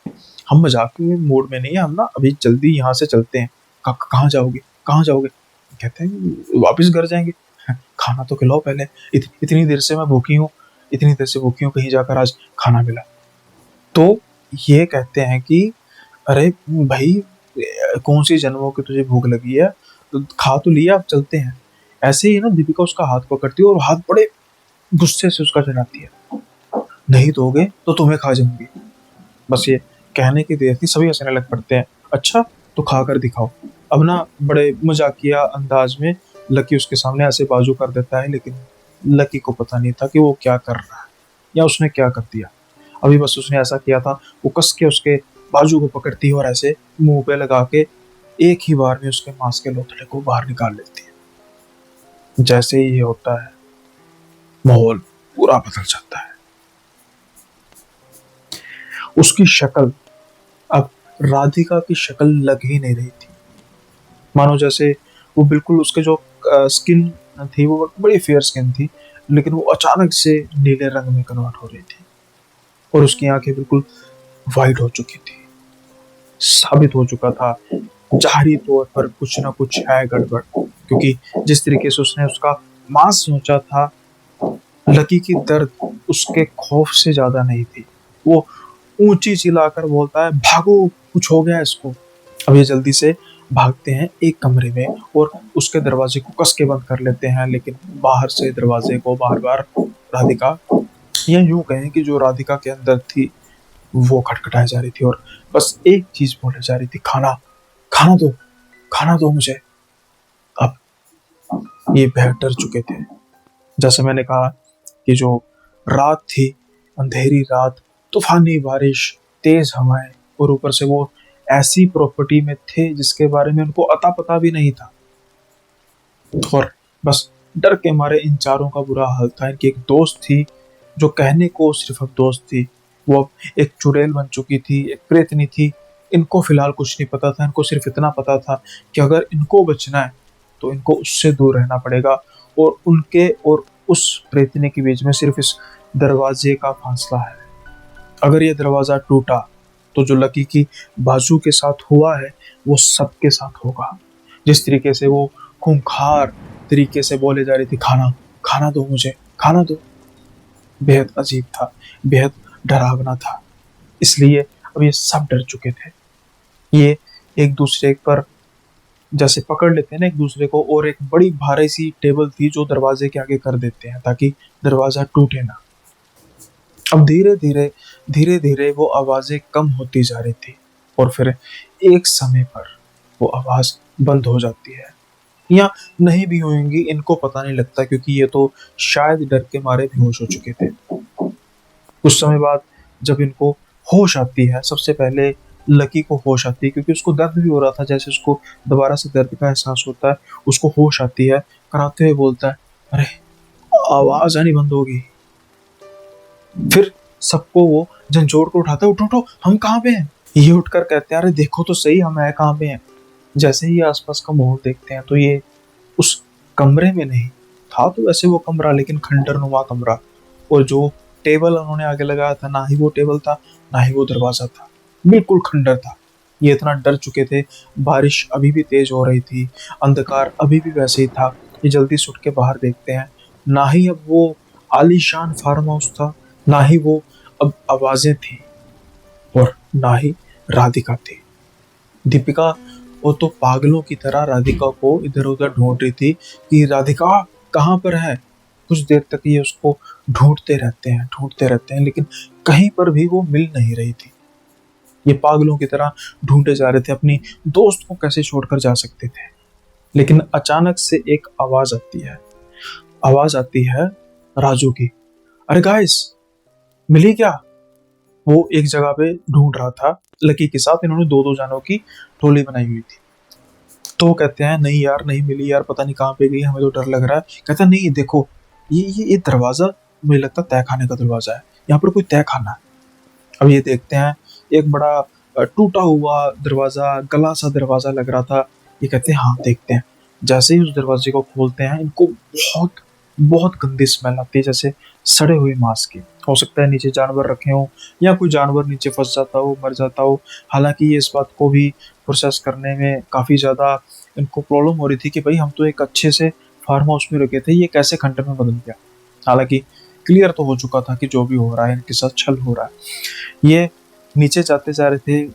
हम मजाक के मूड में नहीं है, हम ना अभी जल्दी यहाँ से चलते हैं। कहाँ जाओगे, कहाँ जाओगे, कहते हैं वापस घर जाएंगे, खाना तो खिलाओ पहले, इतनी देर से मैं भूखी हूँ, इतनी देर से भूखी हूँ, कहीं जाकर आज खाना मिला। तो ये कहते हैं कि अरे भाई, कौन सी जन्मों की तुझे भूख लगी है, तो खा तो लिया, अब चलते हैं। ऐसे ही ना दीपिका उसका हाथ पकड़ती है और हाथ बड़े गुस्से से उसका चलाती है। नहीं दोगे तो तुम्हें खा जाऊंगी। बस ये कहने की देर थी, सभी हंसने लग पड़ते हैं। अच्छा, तो खा कर दिखाओ। अब ना बड़े मजाकिया अंदाज में लकी उसके सामने ऐसे बाजू कर देता है, लेकिन लकी को पता नहीं था कि वो क्या कर रहा है या उसने क्या कर दिया। अभी बस उसने ऐसा किया था, वो कस के उसके बाजू को पकड़ती है और ऐसे मुंह पे लगा के एक ही बार में उसके मांस के लोथड़े को बाहर निकाल लेती है। जैसे ही ये होता है, माहौल पूरा बदल जाता है। उसकी शक्ल अब राधिका की शक्ल लग ही नहीं रही थी। मानो जैसे वो बिल्कुल, उसके जो स्किन थी वो बड़ी फेयर स्किन थी, लेकिन वो अचानक से नीले रंग में कन्वर्ट हो रही थी और उसकी आंखें बिल्कुल वाइट हो चुकी थी। साबित हो चुका था जाहिरी तौर पर कुछ ना कुछ है गड़बड़, क्योंकि जिस तरीके से उसने उसका मांस सोचा था, लकी की दर्द उसके खौफ से ज्यादा नहीं थी। वो ऊंची चिल्लाकर बोलता है, भागो, कुछ हो गया इसको। अब ये जल्दी से भागते हैं एक कमरे में और उसके दरवाजे को कस के बंद कर लेते हैं, लेकिन बाहर से दरवाजे को बार बार राधिका, या यूं कहें कि जो राधिका के अंदर थी, वो खटखटाई जा रही थी और बस एक चीज बोले जा रही थी, खाना, खाना दो, खाना दो मुझे। अब ये भय डर चुके थे। जैसे मैंने कहा कि जो रात थी, अंधेरी रात, तूफानी बारिश, तेज हवाएं, और ऊपर से वो ऐसी प्रॉपर्टी में थे जिसके बारे में उनको अता पता भी नहीं था। और बस डर के मारे इन चारों का बुरा हाल था। इनकी एक दोस्त थी जो कहने को सिर्फ अब दोस्त थी, वो अब एक चुड़ैल बन चुकी थी, एक प्रेतनी थी। इनको फिलहाल कुछ नहीं पता था, इनको सिर्फ इतना पता था कि अगर इनको बचना है तो इनको उससे दूर रहना पड़ेगा, और उनके और उस प्रेतनी के बीच में सिर्फ इस दरवाजे का फासला है। अगर ये दरवाजा टूटा तो जो लकी की बाजू के साथ हुआ है वो सबके साथ होगा। जिस तरीके से वो खूंखार तरीके से बोले जा रही थी, खाना, खाना दो मुझे, खाना दो, बेहद अजीब था, बेहद डरावना था। इसलिए अब ये सब डर चुके थे। ये एक दूसरे पर जैसे पकड़ लेते हैं ना एक दूसरे को, और एक बड़ी भारी सी टेबल थी जो दरवाजे के आगे कर देते हैं ताकि दरवाजा टूटे ना। अब धीरे धीरे वो आवाजें कम होती जा रही थी और फिर एक समय पर वो आवाज बंद हो जाती है, या नहीं भी होंगी, इनको पता नहीं लगता, क्योंकि ये तो शायद डर के मारे बेहोश हो चुके थे। कुछ समय बाद जब इनको होश आती है, सबसे पहले लकी को होश आती है, क्योंकि उसको दर्द भी हो रहा था। जैसे उसको दोबारा से दर्द का एहसास होता है, उसको होश आती है, कराते हुए बोलता है, अरे आवाज आनी बंद होगी। फिर सबको वो झंझोड़ को उठाता है, उठो उठो, हम कहाँ पे हैं। ये उठकर कहते हैं, अरे देखो तो सही, हम है कहाँ पे हैं। जैसे ही आसपास का माहौल देखते हैं तो ये उस कमरे में नहीं था, तो वैसे वो कमरा, लेकिन खंडर नुमा कमरा, और जो टेबल उन्होंने आगे लगाया था, ना ही वो टेबल था, ना ही वो दरवाजा था, बिल्कुल खंडर था। ये इतना डर चुके थे। बारिश अभी भी तेज हो रही थी, अंधकार अभी भी वैसे ही था। ये जल्दी से उठ के बाहर देखते हैं, ना ही अब वो आलीशान फार्म हाउस था, ना ही वो अब आवाजें थी, और ना ही राधिका थी। दीपिका वो तो पागलों की तरह राधिका को इधर उधर ढूंढ रही थी कि राधिका कहाँ पर है। कुछ देर तक ये उसको ढूंढते रहते हैं, लेकिन कहीं पर भी वो मिल नहीं रही थी। ये पागलों की तरह ढूंढे जा रहे थे, अपनी दोस्त को कैसे छोड़कर जा सकते थे। लेकिन अचानक से एक आवाज आती है राजू की, अरे गाइस, मिली क्या। वो एक जगह पे ढूंढ रहा था लकी के साथ, इन्होंने दो दो जानों की टोली बनाई हुई थी। तो वो कहते हैं, नहीं यार, नहीं मिली यार, पता नहीं कहाँ पे गई, हमें तो डर लग रहा है। कहता नहीं, देखो, ये दरवाजा मुझे लगता है तय खाने का दरवाजा है, यहाँ पर कोई तय खाना है। अब ये देखते हैं, एक बड़ा टूटा हुआ दरवाजा, गला सा दरवाजा लग रहा था। ये कहते हैं, हाँ देखते हैं। जैसे ही उस दरवाजे को खोलते हैं, इनको बहुत बहुत गंदी स्मेल आती है, जैसे सड़े हुए मांस की। हो सकता है नीचे जानवर रखे हों, या कोई जानवर नीचे फंस जाता हो, मर जाता हो। हालांकि ये इस बात को भी प्रोसेस करने में काफ़ी ज़्यादा इनको प्रॉब्लम हो रही थी कि भाई हम तो एक अच्छे से फार्म हाउस में रुके थे, ये कैसे खंडर में बदल गया। हालांकि क्लियर तो हो चुका था कि जो भी हो रहा है इनके साथ छल हो रहा है। ये नीचे जाते जा रहे थे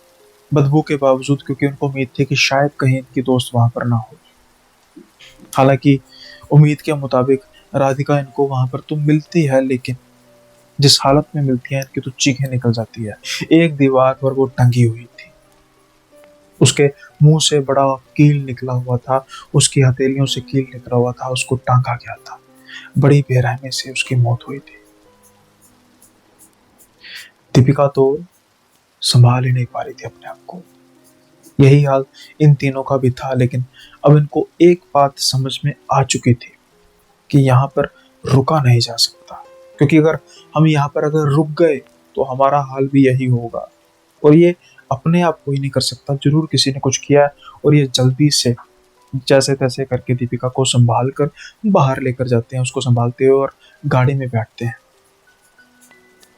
बदबू के बावजूद, क्योंकि उनको उम्मीद थी कि शायद कहीं इनकी दोस्त वहां पर ना हो। हालांकि उम्मीद के मुताबिक राधिका इनको वहां पर तो मिलती है, लेकिन जिस हालत में मिलती है इनकी तो चीखें निकल जाती है। एक दीवार पर वो टंगी हुई थी, उसके मुंह से बड़ा कील निकला हुआ था, उसकी हथेलियों से कील निकला हुआ था, उसको टांगा गया था। बड़ी बेरहमी से उसकी मौत हुई थी। दीपिका तो संभाल ही नहीं पा रही थी अपने आप को। यही हाल इन तीनों का भी था, लेकिन अब इनको एक बात समझ में आ चुकी थी कि यहाँ पर रुका नहीं जा सकता, क्योंकि अगर हम यहाँ पर अगर रुक गए तो हमारा हाल भी यही होगा। और ये अपने आप कोई नहीं कर सकता, जरूर किसी ने कुछ किया है। और ये जल्दी से जैसे तैसे करके दीपिका को संभाल कर बाहर लेकर जाते हैं, उसको संभालते हुए, और गाड़ी में बैठते हैं।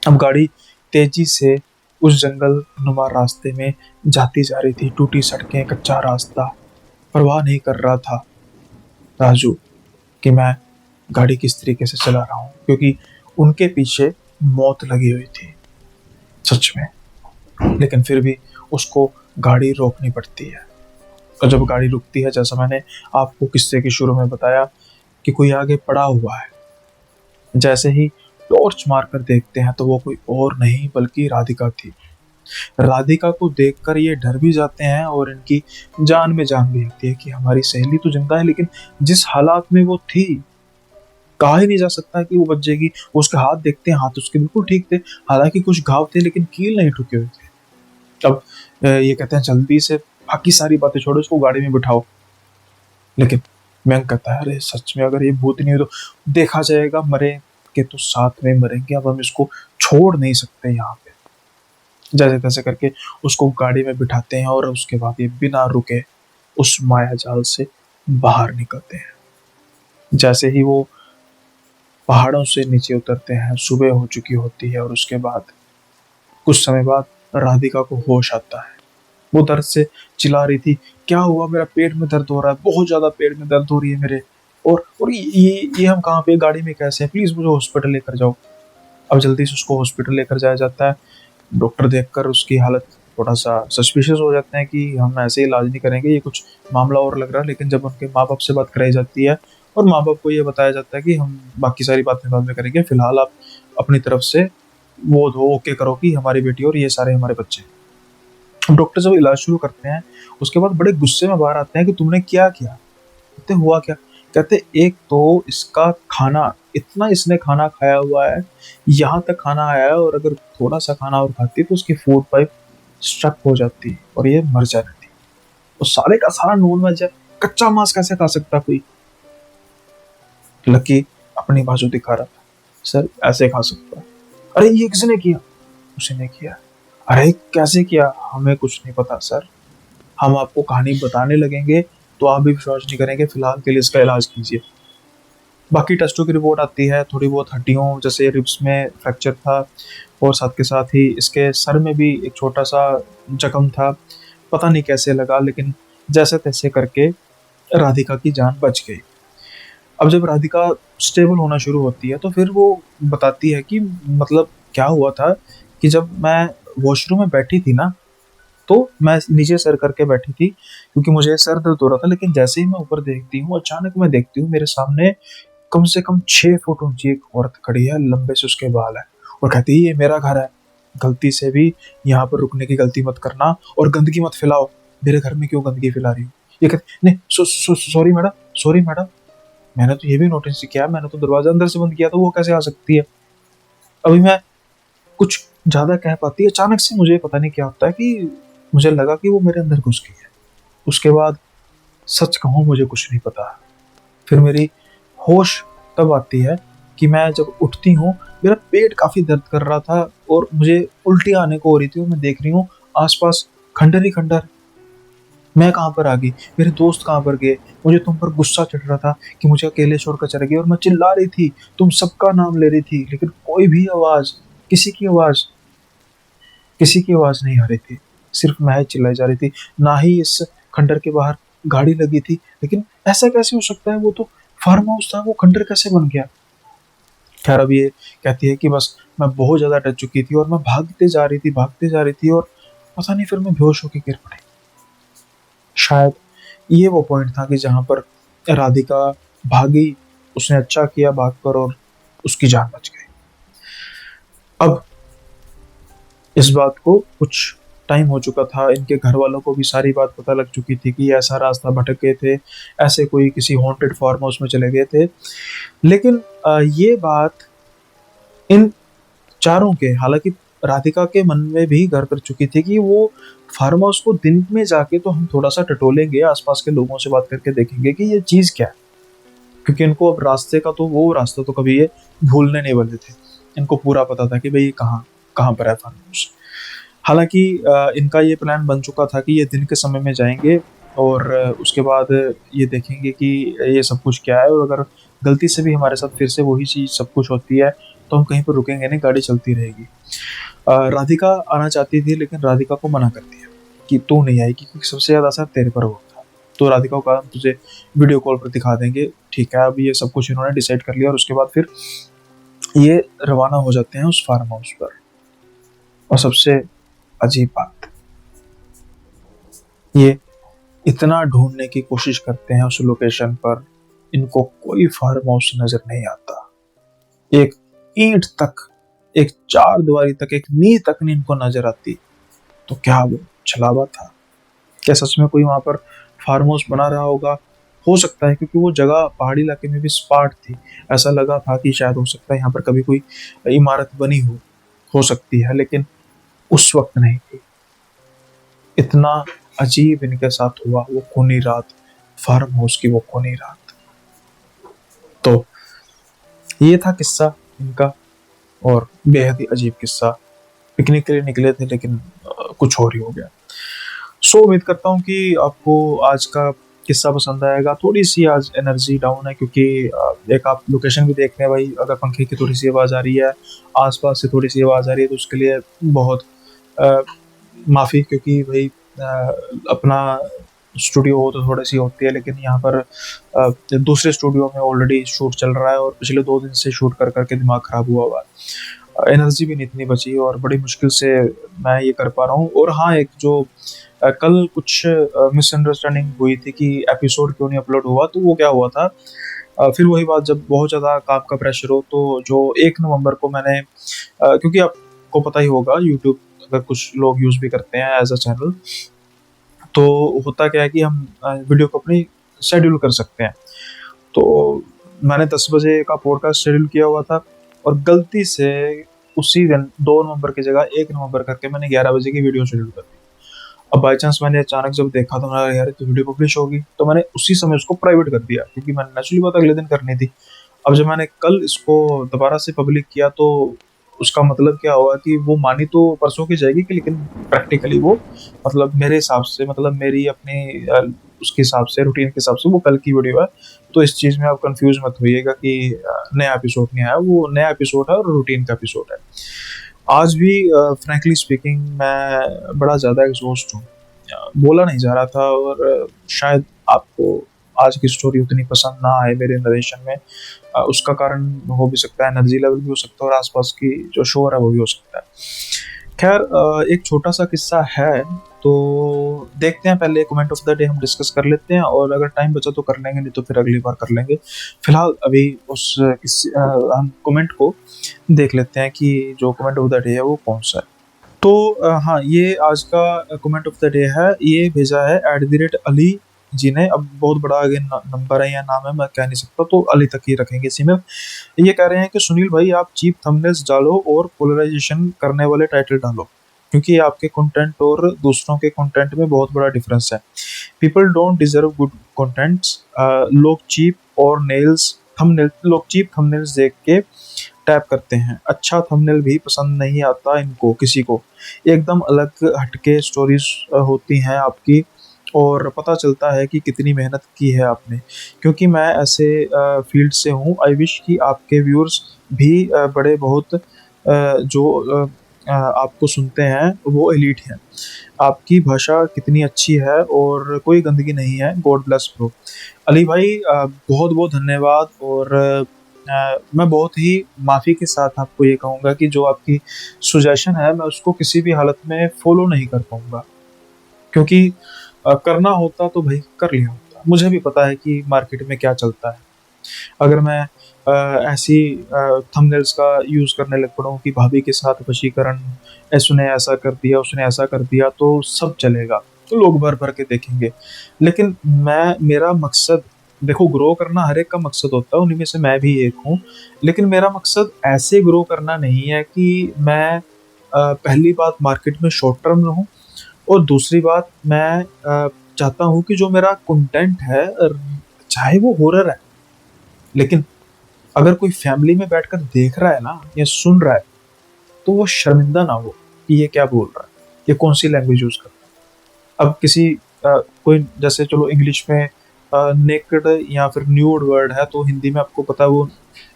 अब गाड़ी तेजी से उस जंगल नुमा रास्ते में जाती जा रही थी। टूटी सड़कें, कच्चा रास्ता। परवाह नहीं कर रहा था राजू कि मैं गाड़ी किस तरीके से चला रहा हूँ, क्योंकि उनके पीछे मौत लगी हुई थी सच में। लेकिन फिर भी उसको गाड़ी रोकनी पड़ती है। और जब गाड़ी रुकती है, जैसा मैंने आपको किस्से के शुरू में बताया कि कोई आगे पड़ा हुआ है, जैसे ही टॉर्च मारकर देखते हैं तो वो कोई और नहीं बल्कि राधिका थी। राधिका को देखकर ये डर भी जाते हैं और इनकी जान में जान भी आती है कि हमारी सहेली तो जिंदा है, लेकिन जिस हालात में वो थी कहा ही नहीं जा सकता कि वो बच जाएगी। उसके हाथ देखते हैं, हाथ उसके बिल्कुल ठीक थे, हालांकि कुछ घाव थे लेकिन कील नहीं ठुके हुए थे। अब ये कहते हैं जल्दी से बाकी सारी बातें छोड़ो, उसको गाड़ी में बिठाओ। लेकिन मैं कहता है अरे सच में अगर ये भूत नहीं हो तो देखा जाएगा, मरे के तो साथ में मरेंगे, अब हम इसको छोड़ नहीं सकते यहाँ पे। जैसे तैसे करके उसको गाड़ी में बिठाते हैं और उसके बाद ये बिना रुके उस माया जाल से बाहर निकलते हैं। जैसे ही वो पहाड़ों से नीचे उतरते हैं, सुबह हो चुकी होती है, और उसके बाद कुछ समय बाद राधिका को होश आता है। वो दर्द से चिल्ला रही थी, क्या हुआ, मेरा पेट में दर्द हो रहा है, बहुत ज्यादा पेट में दर्द हो रही है मेरे। और ये हम कहाँ पे, गाड़ी में कैसे हैं, प्लीज मुझे हॉस्पिटल लेकर जाओ। अब जल्दी से उसको हॉस्पिटल लेकर जाया जाता है। डॉक्टर देखकर उसकी हालत थोड़ा सा सस्पिशियस हो जाते हैं कि हम ऐसे इलाज नहीं करेंगे, ये कुछ मामला और लग रहा है। लेकिन जब उनके माँ बाप से बात कराई जाती है और माँ बाप को ये बताया जाता है कि हम बाकी सारी बातें बाद में करेंगे, फिलहाल आप अपनी तरफ से वो दो ओके करो कि हमारी बेटी और ये सारे हमारे बच्चे। डॉक्टर जब इलाज शुरू करते हैं उसके बाद बड़े गुस्से में बाहर आते हैं कि तुमने क्या किया। कहते हुआ क्या, कहते एक तो इसका खाना, इतना इसने खाना खाया हुआ है, यहाँ तक खाना आया है, और अगर थोड़ा सा खाना और खाती तो उसकी फूड पाइप स्ट्रक हो जाती और ये मर जाती थी। तो सारे का सारा नॉन वेज है, कच्चा मांस कैसे खा सकता कोई। लकी अपनी बाजू दिखा रहा था, सर ऐसे खा सकता है। अरे ये किसने किया, उसी ने किया। अरे कैसे किया, हमें कुछ नहीं पता सर, हम आपको कहानी बताने लगेंगे तो आप भी विश्वास नहीं करेंगे, फिलहाल के लिए इसका इलाज कीजिए। बाकी टेस्टों की रिपोर्ट आती है, थोड़ी बहुत हड्डियों जैसे रिब्स में फ्रैक्चर था, और साथ के साथ ही इसके सर में भी एक छोटा सा जख्म था। पता नहीं कैसे लगा, लेकिन जैसे तैसे करके राधिका की जान बच गई। अब जब राधिका स्टेबल होना शुरू होती है तो फिर वो बताती है कि मतलब क्या हुआ था कि जब मैं वॉशरूम में बैठी थी ना, तो मैं नीचे सर करके बैठी थी क्योंकि मुझे सर दर्द हो रहा था। लेकिन जैसे ही मैं ऊपर देखती हूँ, अचानक मैं देखती हूँ मेरे सामने कम से कम 6 फुट ऊंची एक औरत खड़ी है, लंबे से उसके बाल है, और कहती है ये मेरा घर है, गलती से भी यहाँ पर रुकने की गलती मत करना और गंदगी मत फैलाओ। मेरे घर में क्यों गंदगी फैला रही हो। ये कहती नहीं, सॉरी मैडम, सॉरी मैडम, मैंने तो ये भी नोटिस किया, मैंने तो दरवाजा अंदर से बंद किया, तो वो कैसे आ सकती है। अभी मैं कुछ ज्यादा कह पाती है, अचानक से मुझे पता नहीं क्या होता है कि मुझे लगा कि वो मेरे अंदर घुस गई है। उसके बाद सच कहूँ मुझे कुछ नहीं पता। फिर मेरी होश तब आती है कि मैं जब उठती हूँ, मेरा पेट काफी दर्द कर रहा था और मुझे उल्टी आने को हो रही थी, और मैं देख रही हूँ आसपास खंडर ही खंडर। मैं कहाँ पर आ गई, मेरे दोस्त कहाँ पर गए। मुझे तुम पर गुस्सा चढ़ रहा था कि मुझे अकेले छोड़कर चले गए, और मैं चिल्ला रही थी, तुम सबका नाम ले रही थी, लेकिन कोई भी आवाज, किसी की आवाज, किसी की आवाज नहीं आ रही थी। सिर्फ मैं ही चिल्लाई जा रही थी। ना ही इस खंडर के बाहर गाड़ी लगी थी, लेकिन ऐसा कैसे हो सकता है, वो तो फार्म हाउस था, वो खंडर कैसे बन गया। खैर अब ये कहती है कि बस मैं बहुत ज़्यादा डर चुकी थी और मैं भागते जा रही थी और पता नहीं फिर मैं बेहोश होकर गिर पड़ी। शायद ये वो पॉइंट था कि जहाँ पर राधिका भागी, उसने अच्छा किया भागकर और उसकी जान बच गई। अब इस बात को कुछ टाइम हो चुका था, इनके घर वालों को भी सारी बात पता लग चुकी थी कि ये ऐसा रास्ता भटक गए थे, ऐसे कोई किसी हॉन्टेड फार्म हाउस में चले गए थे। लेकिन ये बात इन चारों के, हालांकि राधिका के मन में भी घर कर चुकी थी कि वो फार्म हाउस को दिन में जाके तो हम थोड़ा सा टटोलेंगे, आसपास के लोगों से बात करके देखेंगे कि ये चीज़ क्या है, क्योंकि इनको अब रास्ते का तो, वो रास्ता तो कभी ये भूलने नहीं वाले थे। इनको पूरा पता था कि भाई ये कहाँ कहाँ पर है फार्म हाउस। हालांकि इनका ये प्लान बन चुका था कि ये दिन के समय में जाएंगे और उसके बाद ये देखेंगे कि ये सब कुछ क्या है, और अगर गलती से भी हमारे साथ फिर से वही चीज़ सब कुछ होती है तो हम कहीं पर रुकेंगे नहीं, गाड़ी चलती रहेगी। राधिका आना चाहती थी लेकिन राधिका को मना कर दिया कि तू नहीं आएगी क्योंकि सबसे ज़्यादा असर तेरे पर हुआ था। तो राधिका को कहा हम तुझे वीडियो कॉल पर दिखा देंगे। ठीक है, अब ये सब कुछ इन्होंने डिसाइड कर लिया और उसके बाद फिर ये रवाना हो जाते हैं उस फार्म हाउस पर। और सबसे अजीब बात, ये इतना ढूंढने की कोशिश करते हैं उस लोकेशन पर, इनको कोई फार्म हाउस नजर नहीं आता। एक ईंट तक, एक चार दीवारी तक, एक नींव तक नहीं इनको नजर आती। तो क्या वो छलावा था? क्या सच में कोई वहां पर फार्म हाउस बना रहा होगा? हो सकता है, क्योंकि वो जगह पहाड़ी इलाके में भी स्पाट थी। ऐसा लगा था कि शायद हो सकता है यहाँ पर कभी कोई इमारत बनी हो सकती है, लेकिन उस वक्त नहीं थी। इतना अजीब इनके साथ हुआ वो खूनी रात, फार्म हाउस की वो खूनी रात। तो ये था किस्सा इनका, और बेहद ही अजीब किस्सा। पिकनिक के लिए निकले थे लेकिन कुछ और ही हो गया। सो उम्मीद करता हूँ कि आपको आज का किस्सा पसंद आएगा। थोड़ी सी आज एनर्जी डाउन है क्योंकि एक आप लोकेशन भी देख रहे हैं भाई, अगर पंखे की थोड़ी सी आवाज़ आ रही है, आसपास से थोड़ी सी आवाज़ आ रही है, तो उसके लिए बहुत माफ़ी, क्योंकि भाई अपना स्टूडियो हो तो थोड़ी सी होती है, लेकिन यहाँ पर दूसरे स्टूडियो में ऑलरेडी शूट चल रहा है और पिछले 2 दिन से शूट कर करके दिमाग ख़राब हुआ हुआ है। एनर्जी भी नहीं इतनी बची और बड़ी मुश्किल से मैं ये कर पा रहा हूँ। और हाँ, एक जो कल कुछ मिसअंडरस्टैंडिंग हुई थी कि एपिसोड क्यों नहीं अपलोड हुआ, तो वो क्या हुआ था, फिर वही बात, जब बहुत ज़्यादा काम का प्रेशर हो तो जो 1 नवंबर को मैंने क्योंकि आपको पता ही होगा यूट्यूब अगर कुछ लोग यूज़ भी करते हैं एज अ चैनल, तो होता क्या है कि हम वीडियो को अपनी शेड्यूल कर सकते हैं। तो मैंने 10 बजे का पॉडकास्ट शेड्यूल किया हुआ था और गलती से उसी दिन 2 नवंबर की जगह 1 नवंबर करके मैंने 11 बजे की वीडियो शेड्यूल कर दी। अब बाई चांस मैंने अचानक जब देखा तो मैंने यार तो वीडियो पब्लिश होगी, तो मैंने उसी समय उसको प्राइवेट कर दिया क्योंकि मैंने नेचुरली बात अगले दिन करनी थी। अब जब मैंने कल इसको दोबारा से पब्लिक किया तो उसका मतलब क्या हुआ कि वो मानी तो परसों की जाएगी कि, लेकिन प्रैक्टिकली वो मतलब मेरे हिसाब से, मतलब मेरी अपनी उसके हिसाब से, रूटीन के हिसाब से वो कल की वीडियो है। तो इस चीज़ में आप कंफ्यूज मत होइएगा कि नया एपिसोड नहीं आया, वो नया एपिसोड है और रूटीन का एपिसोड है। आज भी फ्रैंकली स्पीकिंग मैं बड़ा ज़्यादा एग्जॉस्ट हूँ, बोला नहीं जा रहा था, और शायद आपको आज की स्टोरी उतनी पसंद ना आए मेरे नरेशन में। उसका कारण हो भी सकता है, एनर्जी लेवल भी हो सकता है, और आसपास की जो शोर है वो भी हो सकता है। खैर एक छोटा सा किस्सा है, तो देखते हैं, पहले कमेंट ऑफ द डे हम डिस्कस कर लेते हैं, और अगर टाइम बचा तो कर लेंगे, नहीं तो फिर अगली बार कर लेंगे। फिलहाल अभी हम कमेंट को देख लेते हैं कि जो कमेंट ऑफ द डे है वो कौन सा है। तो हाँ, ये आज का कमेंट ऑफ द डे है, ये भेजा है @अली जी ने। अब बहुत बड़ा आगे नंबर है या नाम है, मैं कह नहीं सकता, तो अली तक ही रखेंगे इसी में। ये कह रहे हैं कि सुनील भाई आप चीप थंबनेल्स डालो और पोलराइजेशन करने वाले टाइटल डालो, क्योंकि आपके कंटेंट और दूसरों के कंटेंट में बहुत बड़ा डिफरेंस है। People don't deserve good contents. लोग चीप थंबनेल्स देख के टैप करते हैं। अच्छा थंबनेल भी पसंद नहीं आता इनको किसी को। एकदम अलग हटके स्टोरीज होती हैं आपकी, और पता चलता है कि कितनी मेहनत की है आपने, क्योंकि मैं ऐसे फील्ड से हूँ। आई विश कि आपके व्यूअर्स भी बड़े बहुत जो आपको सुनते हैं वो एलीट हैं। आपकी भाषा कितनी अच्छी है और कोई गंदगी नहीं है। God bless bro. अली भाई बहुत बहुत धन्यवाद, और मैं बहुत ही माफ़ी के साथ आपको ये कहूँगा कि जो आपकी सजेशन है मैं उसको किसी भी हालत में फॉलो नहीं कर पाऊँगा, क्योंकि करना होता तो भाई कर लिया होता। मुझे भी पता है कि मार्केट में क्या चलता है। अगर मैं ऐसी थंबनेल्स का यूज़ करने लग पड़ा हूँ कि भाभी के साथ वशीकरण, उसने ऐसा कर दिया, उसने ऐसा कर दिया, तो सब चलेगा, तो लोग भर-भर के देखेंगे। लेकिन मेरा मकसद, देखो ग्रो करना हर एक का मकसद होता है, उन्हीं में से मैं भी एक हूँ। लेकिन मेरा मकसद ऐसे ग्रो करना नहीं है कि मैं पहली बात मार्केट में शॉर्ट टर्म रहूँ, और दूसरी बात मैं चाहता हूँ कि जो मेरा कंटेंट है चाहे वो हॉरर है, लेकिन अगर कोई फैमिली में बैठकर देख रहा है ना या सुन रहा है, तो वो शर्मिंदा ना हो कि ये क्या बोल रहा है, ये कौन-सी लैंग्वेज यूज़ कर रहा है। अब किसी कोई जैसे चलो इंग्लिश में नेकेड या फिर न्यूड वर्ड है, तो हिंदी में आपको पता है वो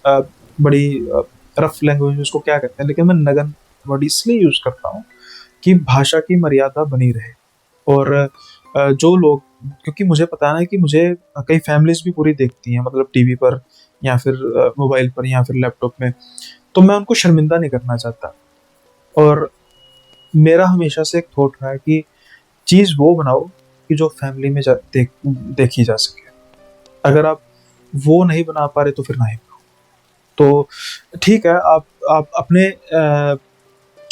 अ, बड़ी रफ लैंग्वेज में उसको क्या कहते हैं, लेकिन मैं नगन वर्ड इसलिए यूज़ करता हूँ कि भाषा की मर्यादा बनी रहे। और जो लोग, क्योंकि मुझे पता है ना कि मुझे कई फैमिलीज़ भी पूरी देखती हैं, मतलब टीवी पर या फिर मोबाइल पर या फिर लैपटॉप में, तो मैं उनको शर्मिंदा नहीं करना चाहता। और मेरा हमेशा से एक थॉट रहा है कि चीज़ वो बनाओ कि जो फैमिली में देखी जा सके। अगर आप वो नहीं बना पा रहे तो फिर ना ही बनाओ। तो ठीक है, आप अपने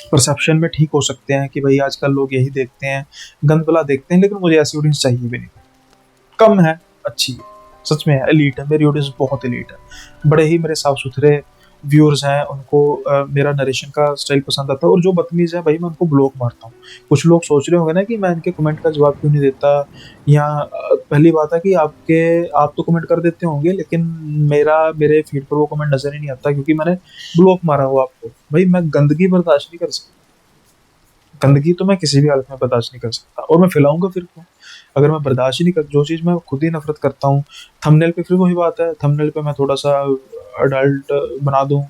परसेप्शन में ठीक हो सकते हैं कि भाई आजकल लोग यही देखते हैं, गंद-भला देखते हैं, लेकिन मुझे ऐसी ऑडियंस चाहिए भी नहीं। कम है, अच्छी है। सच में एलीट है, मेरी ऑडियंस बहुत एलीट है। बड़े ही मेरे साफ-सुथरे व्यूअर्स हैं, उनको मेरा नरेशन का स्टाइल पसंद आता है, और जो बदतमीज़ है भाई मैं उनको ब्लॉक मारता हूँ। कुछ लोग सोच रहे होंगे ना कि मैं इनके कमेंट का जवाब क्यों नहीं देता, या पहली बात है कि आप तो कमेंट कर देते होंगे, लेकिन मेरे फीड पर वो कमेंट नज़र ही नहीं आता क्योंकि मैंने ब्लॉक मारा हुआ आपको। भाई मैं गंदगी बर्दाश्त नहीं कर सकता। गंदगी तो मैं किसी भी हालत में बर्दाश्त नहीं कर सकता, और मैं फैलाऊँगा फिर क्यों? अगर मैं बर्दाश्त ही नहीं कर, जो चीज़ मैं खुद ही नफ़रत करता हूँ, थंबनेल पे फिर वही बात है, थंबनेल पे मैं थोड़ा-सा अडल्ट बना दूँ,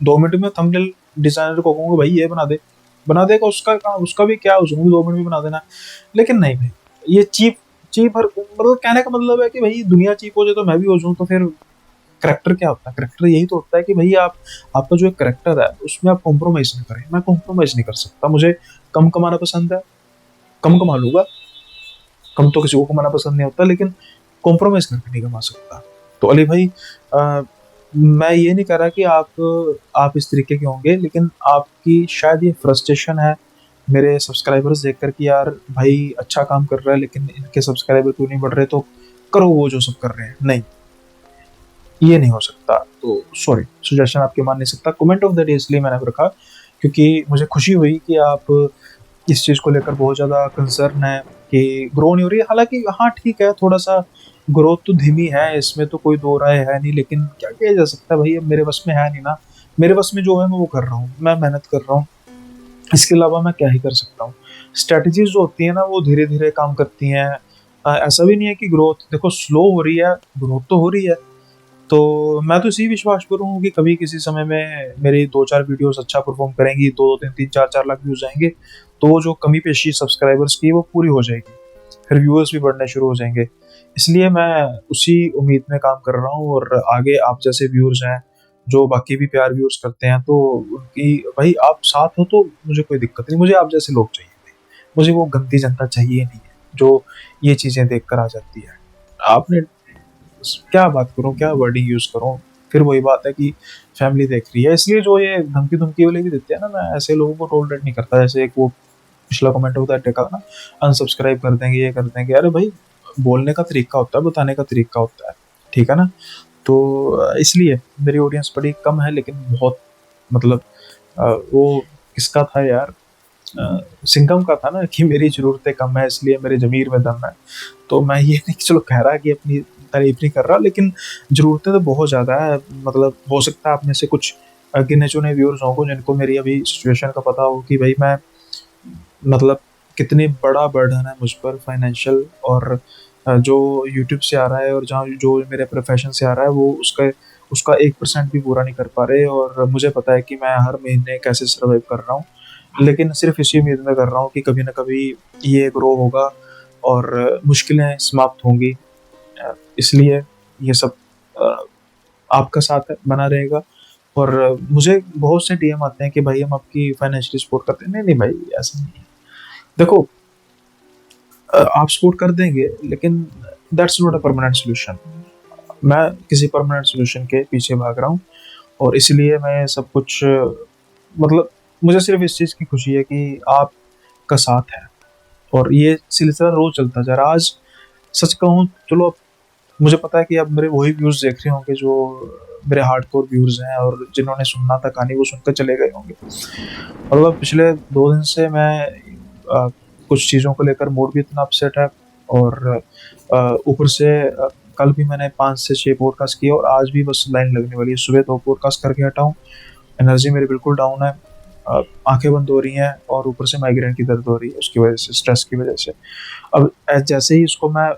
2 मिनट में थंबनेल डिज़ाइनर को कहूँगा भाई ये बना देगा, उसका काम, उसका भी क्या, उसको भी 2 मिनट में बना देना। लेकिन नहीं भाई, ये चीप चीप हर मतलब कहने का मतलब है कि भाई दुनिया चीप हो जाए तो मैं भी हो जाऊँ, तो फिर करैक्टर क्या होता है? करैक्टर यही तो होता है कि भई आपका जो एक करैक्टर है, उसमें आप कॉम्प्रोमाइज़ ना करें। मैं कॉम्प्रोमाइज़ नहीं कर सकता। मुझे कम कमाना पसंद है, कम कमा लूँगा। कम तो किसी को कमाना पसंद नहीं होता, लेकिन कॉम्प्रोमाइज़ करके नहीं कमा सकता। तो अली भाई, मैं ये नहीं कह रहा कि आप इस तरीके के होंगे, लेकिन आपकी शायद ये फ्रस्ट्रेशन है मेरे सब्सक्राइबर्स देखकर कि यार भाई अच्छा काम कर रहा है, लेकिन इनके सब्सक्राइबर क्यों नहीं बढ़ रहे, तो करो वो जो सब कर रहे हैं। नहीं, ये नहीं हो सकता, तो सॉरी, सजेशन आपकी मान नहीं सकता। कमेंट ऑफ द डे इसलिए मैंने रखा क्योंकि मुझे खुशी हुई कि आप इस चीज़ को लेकर बहुत ज़्यादा कंसर्न है कि ग्रो नहीं हो रही है। हालाँकि हाँ, ठीक है, थोड़ा-सा ग्रोथ तो धीमी है, इसमें तो कोई दो राय है नहीं, लेकिन क्या किया जा सकता है भई, अब मेरे बस में है नहीं ना। मेरे बस में जो है मैं वो कर रहा हूँ, मैं मेहनत कर रहा हूँ। इसके अलावा मैं क्या ही कर सकता हूँ। स्ट्रैटेजीज़ जो होती हैं ना, वो धीरे-धीरे काम करती हैं। ऐसा भी नहीं है कि ग्रोथ देखो स्लो हो रही है, ग्रोथ तो हो रही है। तो मैं तो इसी विश्वास पर हूँ कि कभी किसी समय में मेरी 2-4 वीडियोज़ अच्छा परफ़ॉर्म करेंगी, 2-2, 3-3, 4-4 लाख व्यूज़ आएँगे, तो वो जो कमी पेशी सब्सक्राइबर्स की वो पूरी हो जाएगी। फिर व्यूअर्स भी बढ़ने शुरू हो जाएँगे। इसलिए मैं उसी उम्मीद में काम कर रहा हूँ, और आगे आप जैसे व्यूअर्स हैं, जो बाकी भी प्यार व्यूअर्स करते हैं, तो उनकी भाई आप साथ हो तो मुझे कोई दिक्कत नहीं, मुझे आप जैसे लोग चाहिए भाई। मुझे वो गंदी जनता चाहिए नहीं है, जो ये चीज़ें देख कर आ जाती है। आपने क्या बात करूँ, क्या वर्डिंग यूज़ करूँ? फिर वही बात है कि फैमिली देख रही है, इसलिए जो ये धमकी-धमकी वाले भी देते हैं ना, मैं ऐसे लोगों को टॉलरेट नहीं करता। जैसे एक वो पिछला कमेंट होता है देखा ना, अनसब्सक्राइब कर देंगे, ये कर देंगे। अरे भाई, बोलने का तरीका होता है, बताने का तरीका होता है, ठीक है ना? तो इसलिए मेरी ऑडियंस बड़ी कम है, लेकिन बहुत मतलब वो किसका था यार, सिंघम का था ना कि मेरी ज़रूरतें कम है इसलिए मेरे ज़मीर में दम है। तो मैं ये नहीं चलो कह रहा कि अपनी तारीफ़ नहीं कर रहा, लेकिन ज़रूरतें तो बहुत ज़्यादा है। मतलब हो सकता है आप में से कुछ गिने-चुने व्यूअर्स होंगे जिनको मेरी अभी सिचुएशन का पता हो कि भाई मैं मतलब कितनी बड़ा बर्डन है मुझ पर फाइनेंशियल, और जो यूट्यूब से आ रहा है और जहाँ जो मेरे प्रोफ़ेशन से आ रहा है वो उसका उसका 1% भी पूरा नहीं कर पा रहे, और मुझे पता है कि मैं हर महीने कैसे सर्वाइव कर रहा हूँ। लेकिन सिर्फ़ इसी उम्मीद में कर रहा हूँ कि कभी न कभी ये ग्रो होगा और मुश्किलें समाप्त होंगी। इसलिए ये सब अ, आपका साथ बना रहेगा। और मुझे बहुत से डीएम आते हैं कि भाई हम आपकी फाइनेंशियली सपोर्ट करते हैं। नहीं नहीं भाई, ऐसा नहीं है। देखो, आप सपोर्ट कर देंगे, लेकिन that's not a permanent solution. मैं किसी परमानेंट सोल्यूशन के पीछे भाग रहा हूँ, और इसलिए मैं सब कुछ मतलब मुझे सिर्फ इस चीज़ की खुशी है कि आपका साथ है, और ये सिलसिला रोज चलता जा रहा है। आज सच कहूँ, चलो अब मुझे पता है कि अब मेरे वही व्यूज देख रहे होंगे जो मेरे हार्डकोर व्यूज हैं, और जिन्होंने सुनना था कहानी वो सुनकर चले गए होंगे। मतलब पिछले 2 दिन से मैं कुछ चीज़ों को लेकर मूड भी इतना अपसेट है, और ऊपर से कल भी मैंने 5 से 6 पॉडकास्ट किए, और आज भी बस लाइन लगने वाली है। सुबह 2 पॉडकास्ट करके हटा हूँ। एनर्जी मेरी बिल्कुल डाउन है। आंखें बंद हो रही हैं, और ऊपर से माइग्रेन की दर्द हो रही है उसकी वजह से, स्ट्रेस की वजह से। अब जैसे ही इसको मैं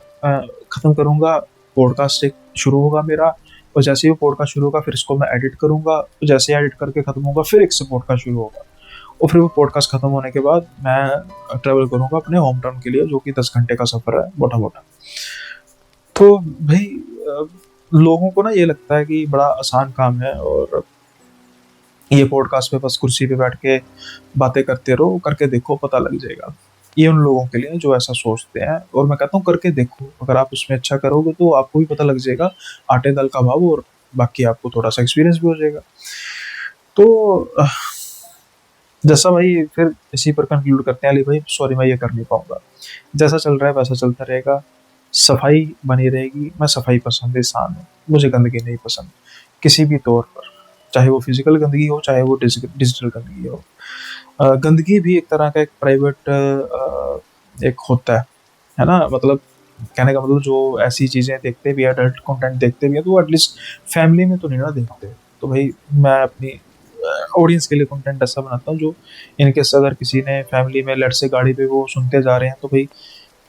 ख़त्म करूँगा, पॉडकास्ट एक शुरू होगा मेरा, और जैसे ही वो पॉडकास्ट शुरू होगा फिर इसको मैं एडिट करूँगा, तो जैसे ही एडिट करके ख़त्म होगा फिर एक से पॉडकास्ट शुरू होगा, और फिर वो पॉडकास्ट ख़त्म होने के बाद मैं ट्रैवल करूँगा अपने होम टाउन के लिए, जो कि 10 घंटे का सफ़र है मोटा मोटा। तो भाई, अ, लोगों को ना ये लगता है कि बड़ा आसान काम है, और ये पॉडकास्ट पे बस कुर्सी पे बैठ के बातें करते रहो, करके देखो पता लग जाएगा। ये उन लोगों के लिए है जो ऐसा सोचते हैं, और मैं कहता हूँ करके देखो, अगर आप उसमें अच्छा करोगे तो आपको भी पता लग जाएगा आटे दाल का भाव, और बाकी आपको थोड़ा सा एक्सपीरियंस भी हो जाएगा। तो जैसा भाई, फिर इसी पर कंक्लूड करते हैं। अली भाई सॉरी, मैं ये कर नहीं पाऊंगा। जैसा चल रहा है वैसा चलता रहेगा, सफाई बनी रहेगी। मैं सफाई पसंद इंसान हूँ, मुझे गंदगी नहीं पसंद किसी भी तौर पर, चाहे वो फिजिकल गंदगी हो चाहे वो डिजिटल गंदगी हो। गंदगी भी एक तरह का एक प्राइवेट एक होता है ना। मतलब कहने का मतलब, जो ऐसी चीज़ें देखते भी है, एडल्ट कंटेंट देखते भी है, तो वो एटलीस्ट फैमिली में तो नहीं ना देखते। तो भाई मैं अपनी ऑडियंस के लिए कंटेंट ऐसा बनाता हूँ जो, इनकेस अगर किसी ने फैमिली में लट से गाड़ी पे वो सुनते जा रहे हैं, तो भाई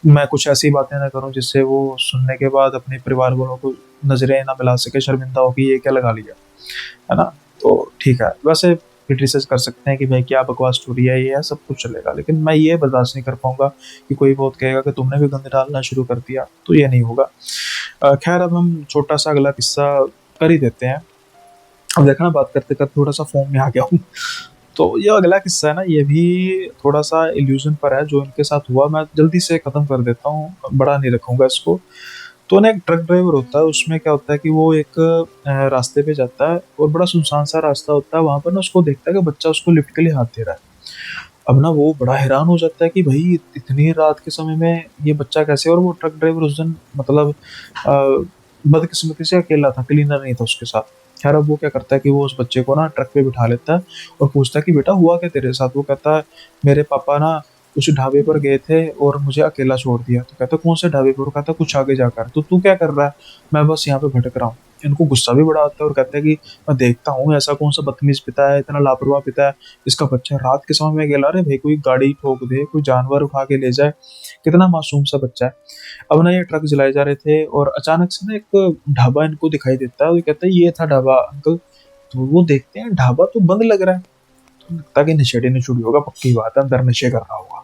मैं कुछ ऐसी बातें ना करूँ जिससे वो सुनने के बाद अपने परिवार वालों को नजरें ना मिला सके, शर्मिंदा हो कि ये क्या लगा लिया, है ना। तो ठीक है, वैसे क्रिटिसाइज कर सकते हैं कि भाई क्या बकवास स्टोरी है, ये है, सब कुछ चलेगा, लेकिन मैं ये बर्दाश्त नहीं कर पाऊंगा कि कोई बहुत कहेगा कि तुमने भी गंद डालना शुरू कर दिया, तो ये नहीं होगा। खैर, अब हम छोटा सा अगला किस्सा कर ही देते हैं। अब देखना, बात करते करते थोड़ा सा फॉर्म में आ गया हूँ। तो ये अगला किस्सा है ना, ये भी थोड़ा सा इल्यूजन पर है जो इनके साथ हुआ। मैं जल्दी से खत्म कर देता हूँ, बड़ा नहीं रखूंगा इसको। तो ना, एक ट्रक ड्राइवर होता है, उसमें क्या होता है कि वो एक रास्ते पे जाता है, और बड़ा सुनसान सा रास्ता होता है। वहां पर ना उसको देखता है कि बच्चा उसको लिफ्ट के लिए हाथ दे रहा है। अब ना वो बड़ा हैरान हो जाता है कि भाई इतनी रात के समय में ये बच्चा कैसे। और वो ट्रक ड्राइवर उस दिन मतलब बदकिस्मती से अकेला था, क्लीनर नहीं था उसके साथ। खैर, अब वो क्या करता है कि वो उस बच्चे को ना ट्रक पे बिठा लेता है, और पूछता है कि बेटा हुआ क्या तेरे साथ। वो कहता है, मेरे पापा ना उस ढाबे पर गए थे और मुझे अकेला छोड़ दिया। तो कहता, कौन से ढाबे पर। वो कहता, कुछ आगे जाकर। तो तू क्या कर रहा है। मैं बस यहाँ पे भटक रहा हूँ। इनको गुस्सा भी बड़ा आता है, और कहता है कि मैं देखता हूँ ऐसा कौन सा बदतमीज पिता है, इतना लापरवाह पिता है, इसका बच्चा रात के समय में गेला। रहे भाई, कोई गाड़ी ठोक दे, कोई जानवर उठा के ले जाए, कितना मासूम सा बच्चा है। अब ना ये ट्रक जलाए जा रहे थे, और अचानक से ना एक ढाबा इनको दिखाई देता है। वो कहता है, ये था ढाबा अंकल। तो वो देखते हैं ढाबा तो बंद लग रहा है। तो लगता है कि नशेड़ी नशुड़ी होगा, पक्की बात है, अंदर नशे कर रहा होगा।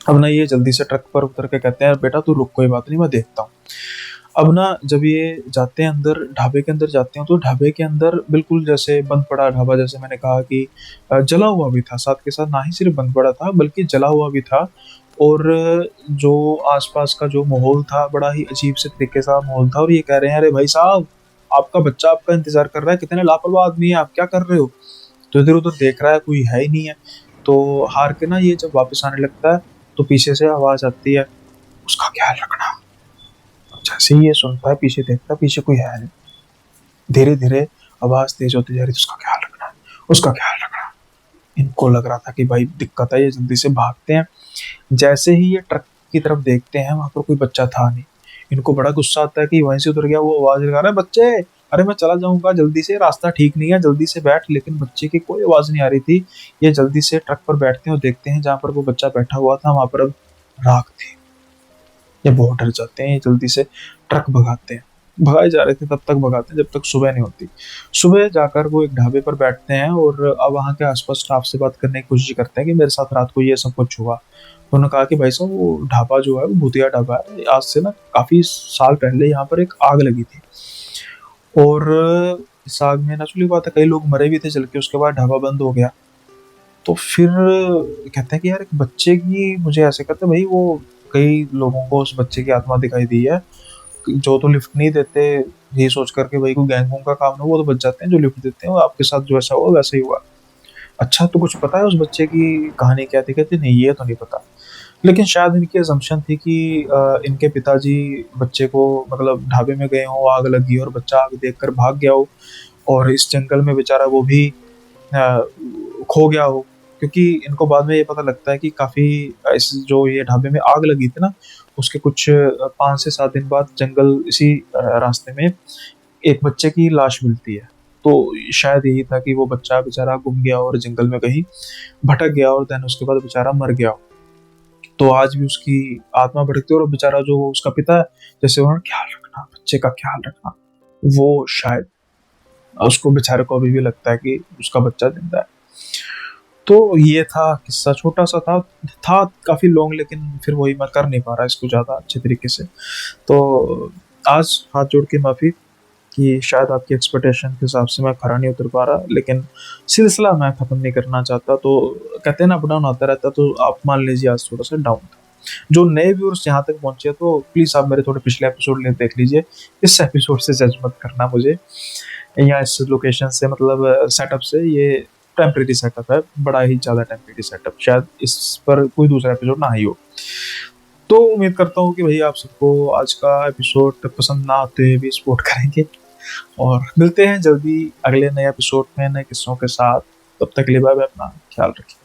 अब ना ये जल्दी से ट्रक पर उतर के कहते हैं, बेटा तू रुक, कोई बात नहीं, मैं देखता हूँ। अब ना जब ये जाते हैं अंदर, ढाबे के अंदर जाते हैं, तो ढाबे के अंदर बिल्कुल जैसे बंद पड़ा ढाबा, जैसे मैंने कहा कि जला हुआ भी था साथ के साथ। ना ही सिर्फ बंद पड़ा था बल्कि जला हुआ भी था। और जो आसपास का जो माहौल था, बड़ा ही अजीब से तरीके का माहौल था। और ये कह रहे हैं, अरे भाई साहब, आपका बच्चा आपका इंतजार कर रहा है, कितने लापरवाह आदमी है आप, क्या कर रहे हो। तो इधर उधर देख रहा है, कोई है ही नहीं है। तो हार के ना ये जब वापस आने लगता है, तो पीछे से आवाज आती है, उसका ख्याल रखना। जैसे ही ये सुनता है, पीछे देखता है, पीछे कोई है नहीं। धीरे धीरे आवाज तेज होती जा रही, उसका ख्याल रखना, उसका ख्याल रखना। इनको लग रहा था कि भाई दिक्कत है, ये जल्दी से भागते हैं। जैसे ही ये ट्रक की तरफ देखते हैं, वहां पर कोई बच्चा था नहीं। इनको बड़ा गुस्सा आता है कि वहीं से उतर गया। वो आवाज लगा रहा है, बच्चे, अरे मैं चला जाऊंगा, जल्दी से, रास्ता ठीक नहीं है, जल्दी से बैठ। लेकिन बच्चे की कोई आवाज नहीं आ रही थी। ये जल्दी से ट्रक पर बैठते हैं, और देखते हैं जहां पर वो बच्चा बैठा हुआ था, वहां पर अब राख थी। ये बहुत डर जाते हैं, ये जल्दी से ट्रक भगाते हैं। भगाए जा रहे थे तब तक भगाते हैं जब तक सुबह नहीं होती। सुबह जाकर वो एक ढाबे पर बैठते हैं, और अब वहाँ के आसपास स्टाफ से बात करने की कोशिश करते हैं कि मेरे साथ रात को ये सब कुछ हुआ। उन्होंने कहा कि भाई साहब, वो ढाबा जो है वो भूतिया ढाबा है। आज से ना काफी साल पहले यहाँ पर एक आग लगी थी, और इस आग में नेचुरली बात है कई लोग मरे भी थे जल के, उसके बाद ढाबा बंद हो गया। तो फिर कहते हैं कि यार एक बच्चे की, मुझे ऐसे कहते हैं भाई वो कई लोगों को उस बच्चे की आत्मा दिखाई दी है जो तो लिफ्ट नहीं देते, ये सोच करके भाई कोई गैंग वैंग का काम ना, वो तो बच जाते हैं, जो लिफ्ट देते हैं वो आपके साथ जो ऐसा हुआ वैसा ही हुआ। अच्छा तो कुछ पता है उस बच्चे की कहानी क्या थी? कहते नहीं ये तो नहीं पता, लेकिन शायद इनकी असम्पशन थी कि इनके पिताजी बच्चे को, मतलब ढाबे में गए हों, आग लगी और बच्चा आग देखकर भाग गया हो, और इस जंगल में बेचारा वो भी अ, खो गया हो। क्योंकि इनको बाद में ये पता लगता है कि काफी इस जो ये ढाबे में आग लगी थी ना, उसके कुछ 5 से 7 दिन बाद जंगल इसी रास्ते में एक बच्चे की लाश मिलती है। तो शायद यही था कि वो बच्चा बेचारा गुम गया और जंगल में कहीं भटक गया, और देन उसके बाद बेचारा मर गया। तो आज भी उसकी आत्मा भटकती है, और बेचारा जो उसका पिता है, जैसे उन्होंने ख्याल रखना, बच्चे का ख्याल रखना, वो शायद उसको बेचारे को अभी भी लगता है कि उसका बच्चा जिंदा है। तो ये था किस्सा, छोटा सा था काफी लॉन्ग, लेकिन फिर वही मैं कर नहीं पा रहा इसको ज्यादा अच्छे तरीके से। तो आज हाथ जोड़ के माफी कि शायद आपकी एक्सपेक्टेशन के हिसाब से मैं खरा नहीं उतर पा रहा, लेकिन सिलसिला मैं खत्म नहीं करना चाहता। तो कहते हैं ना, अप डाउन आता रहता, तो आप मान लीजिए आज थोड़ा सा डाउन था। जो नए व्यूअर्स यहाँ तक पहुंचे तो प्लीज आप मेरे थोड़े पिछले एपिसोड ले देख लीजिए, इस एपिसोड से जज मत करना मुझे, या इस लोकेशन से, मतलब सेटअप से। ये टेम्परेरी सेटअप है, बड़ा ही ज्यादा टेम्परेरी सेटअप, शायद इस पर कोई दूसरा एपिसोड ना ही हो। तो उम्मीद करता हूँ कि भैया आप सबको आज का एपिसोड पसंद ना आते हुए भी सपोर्ट करेंगे, और मिलते हैं जल्दी अगले नए एपिसोड में नए किस्सों के साथ। तब तक के लिए बाय बाय, अपना ख्याल रखिए।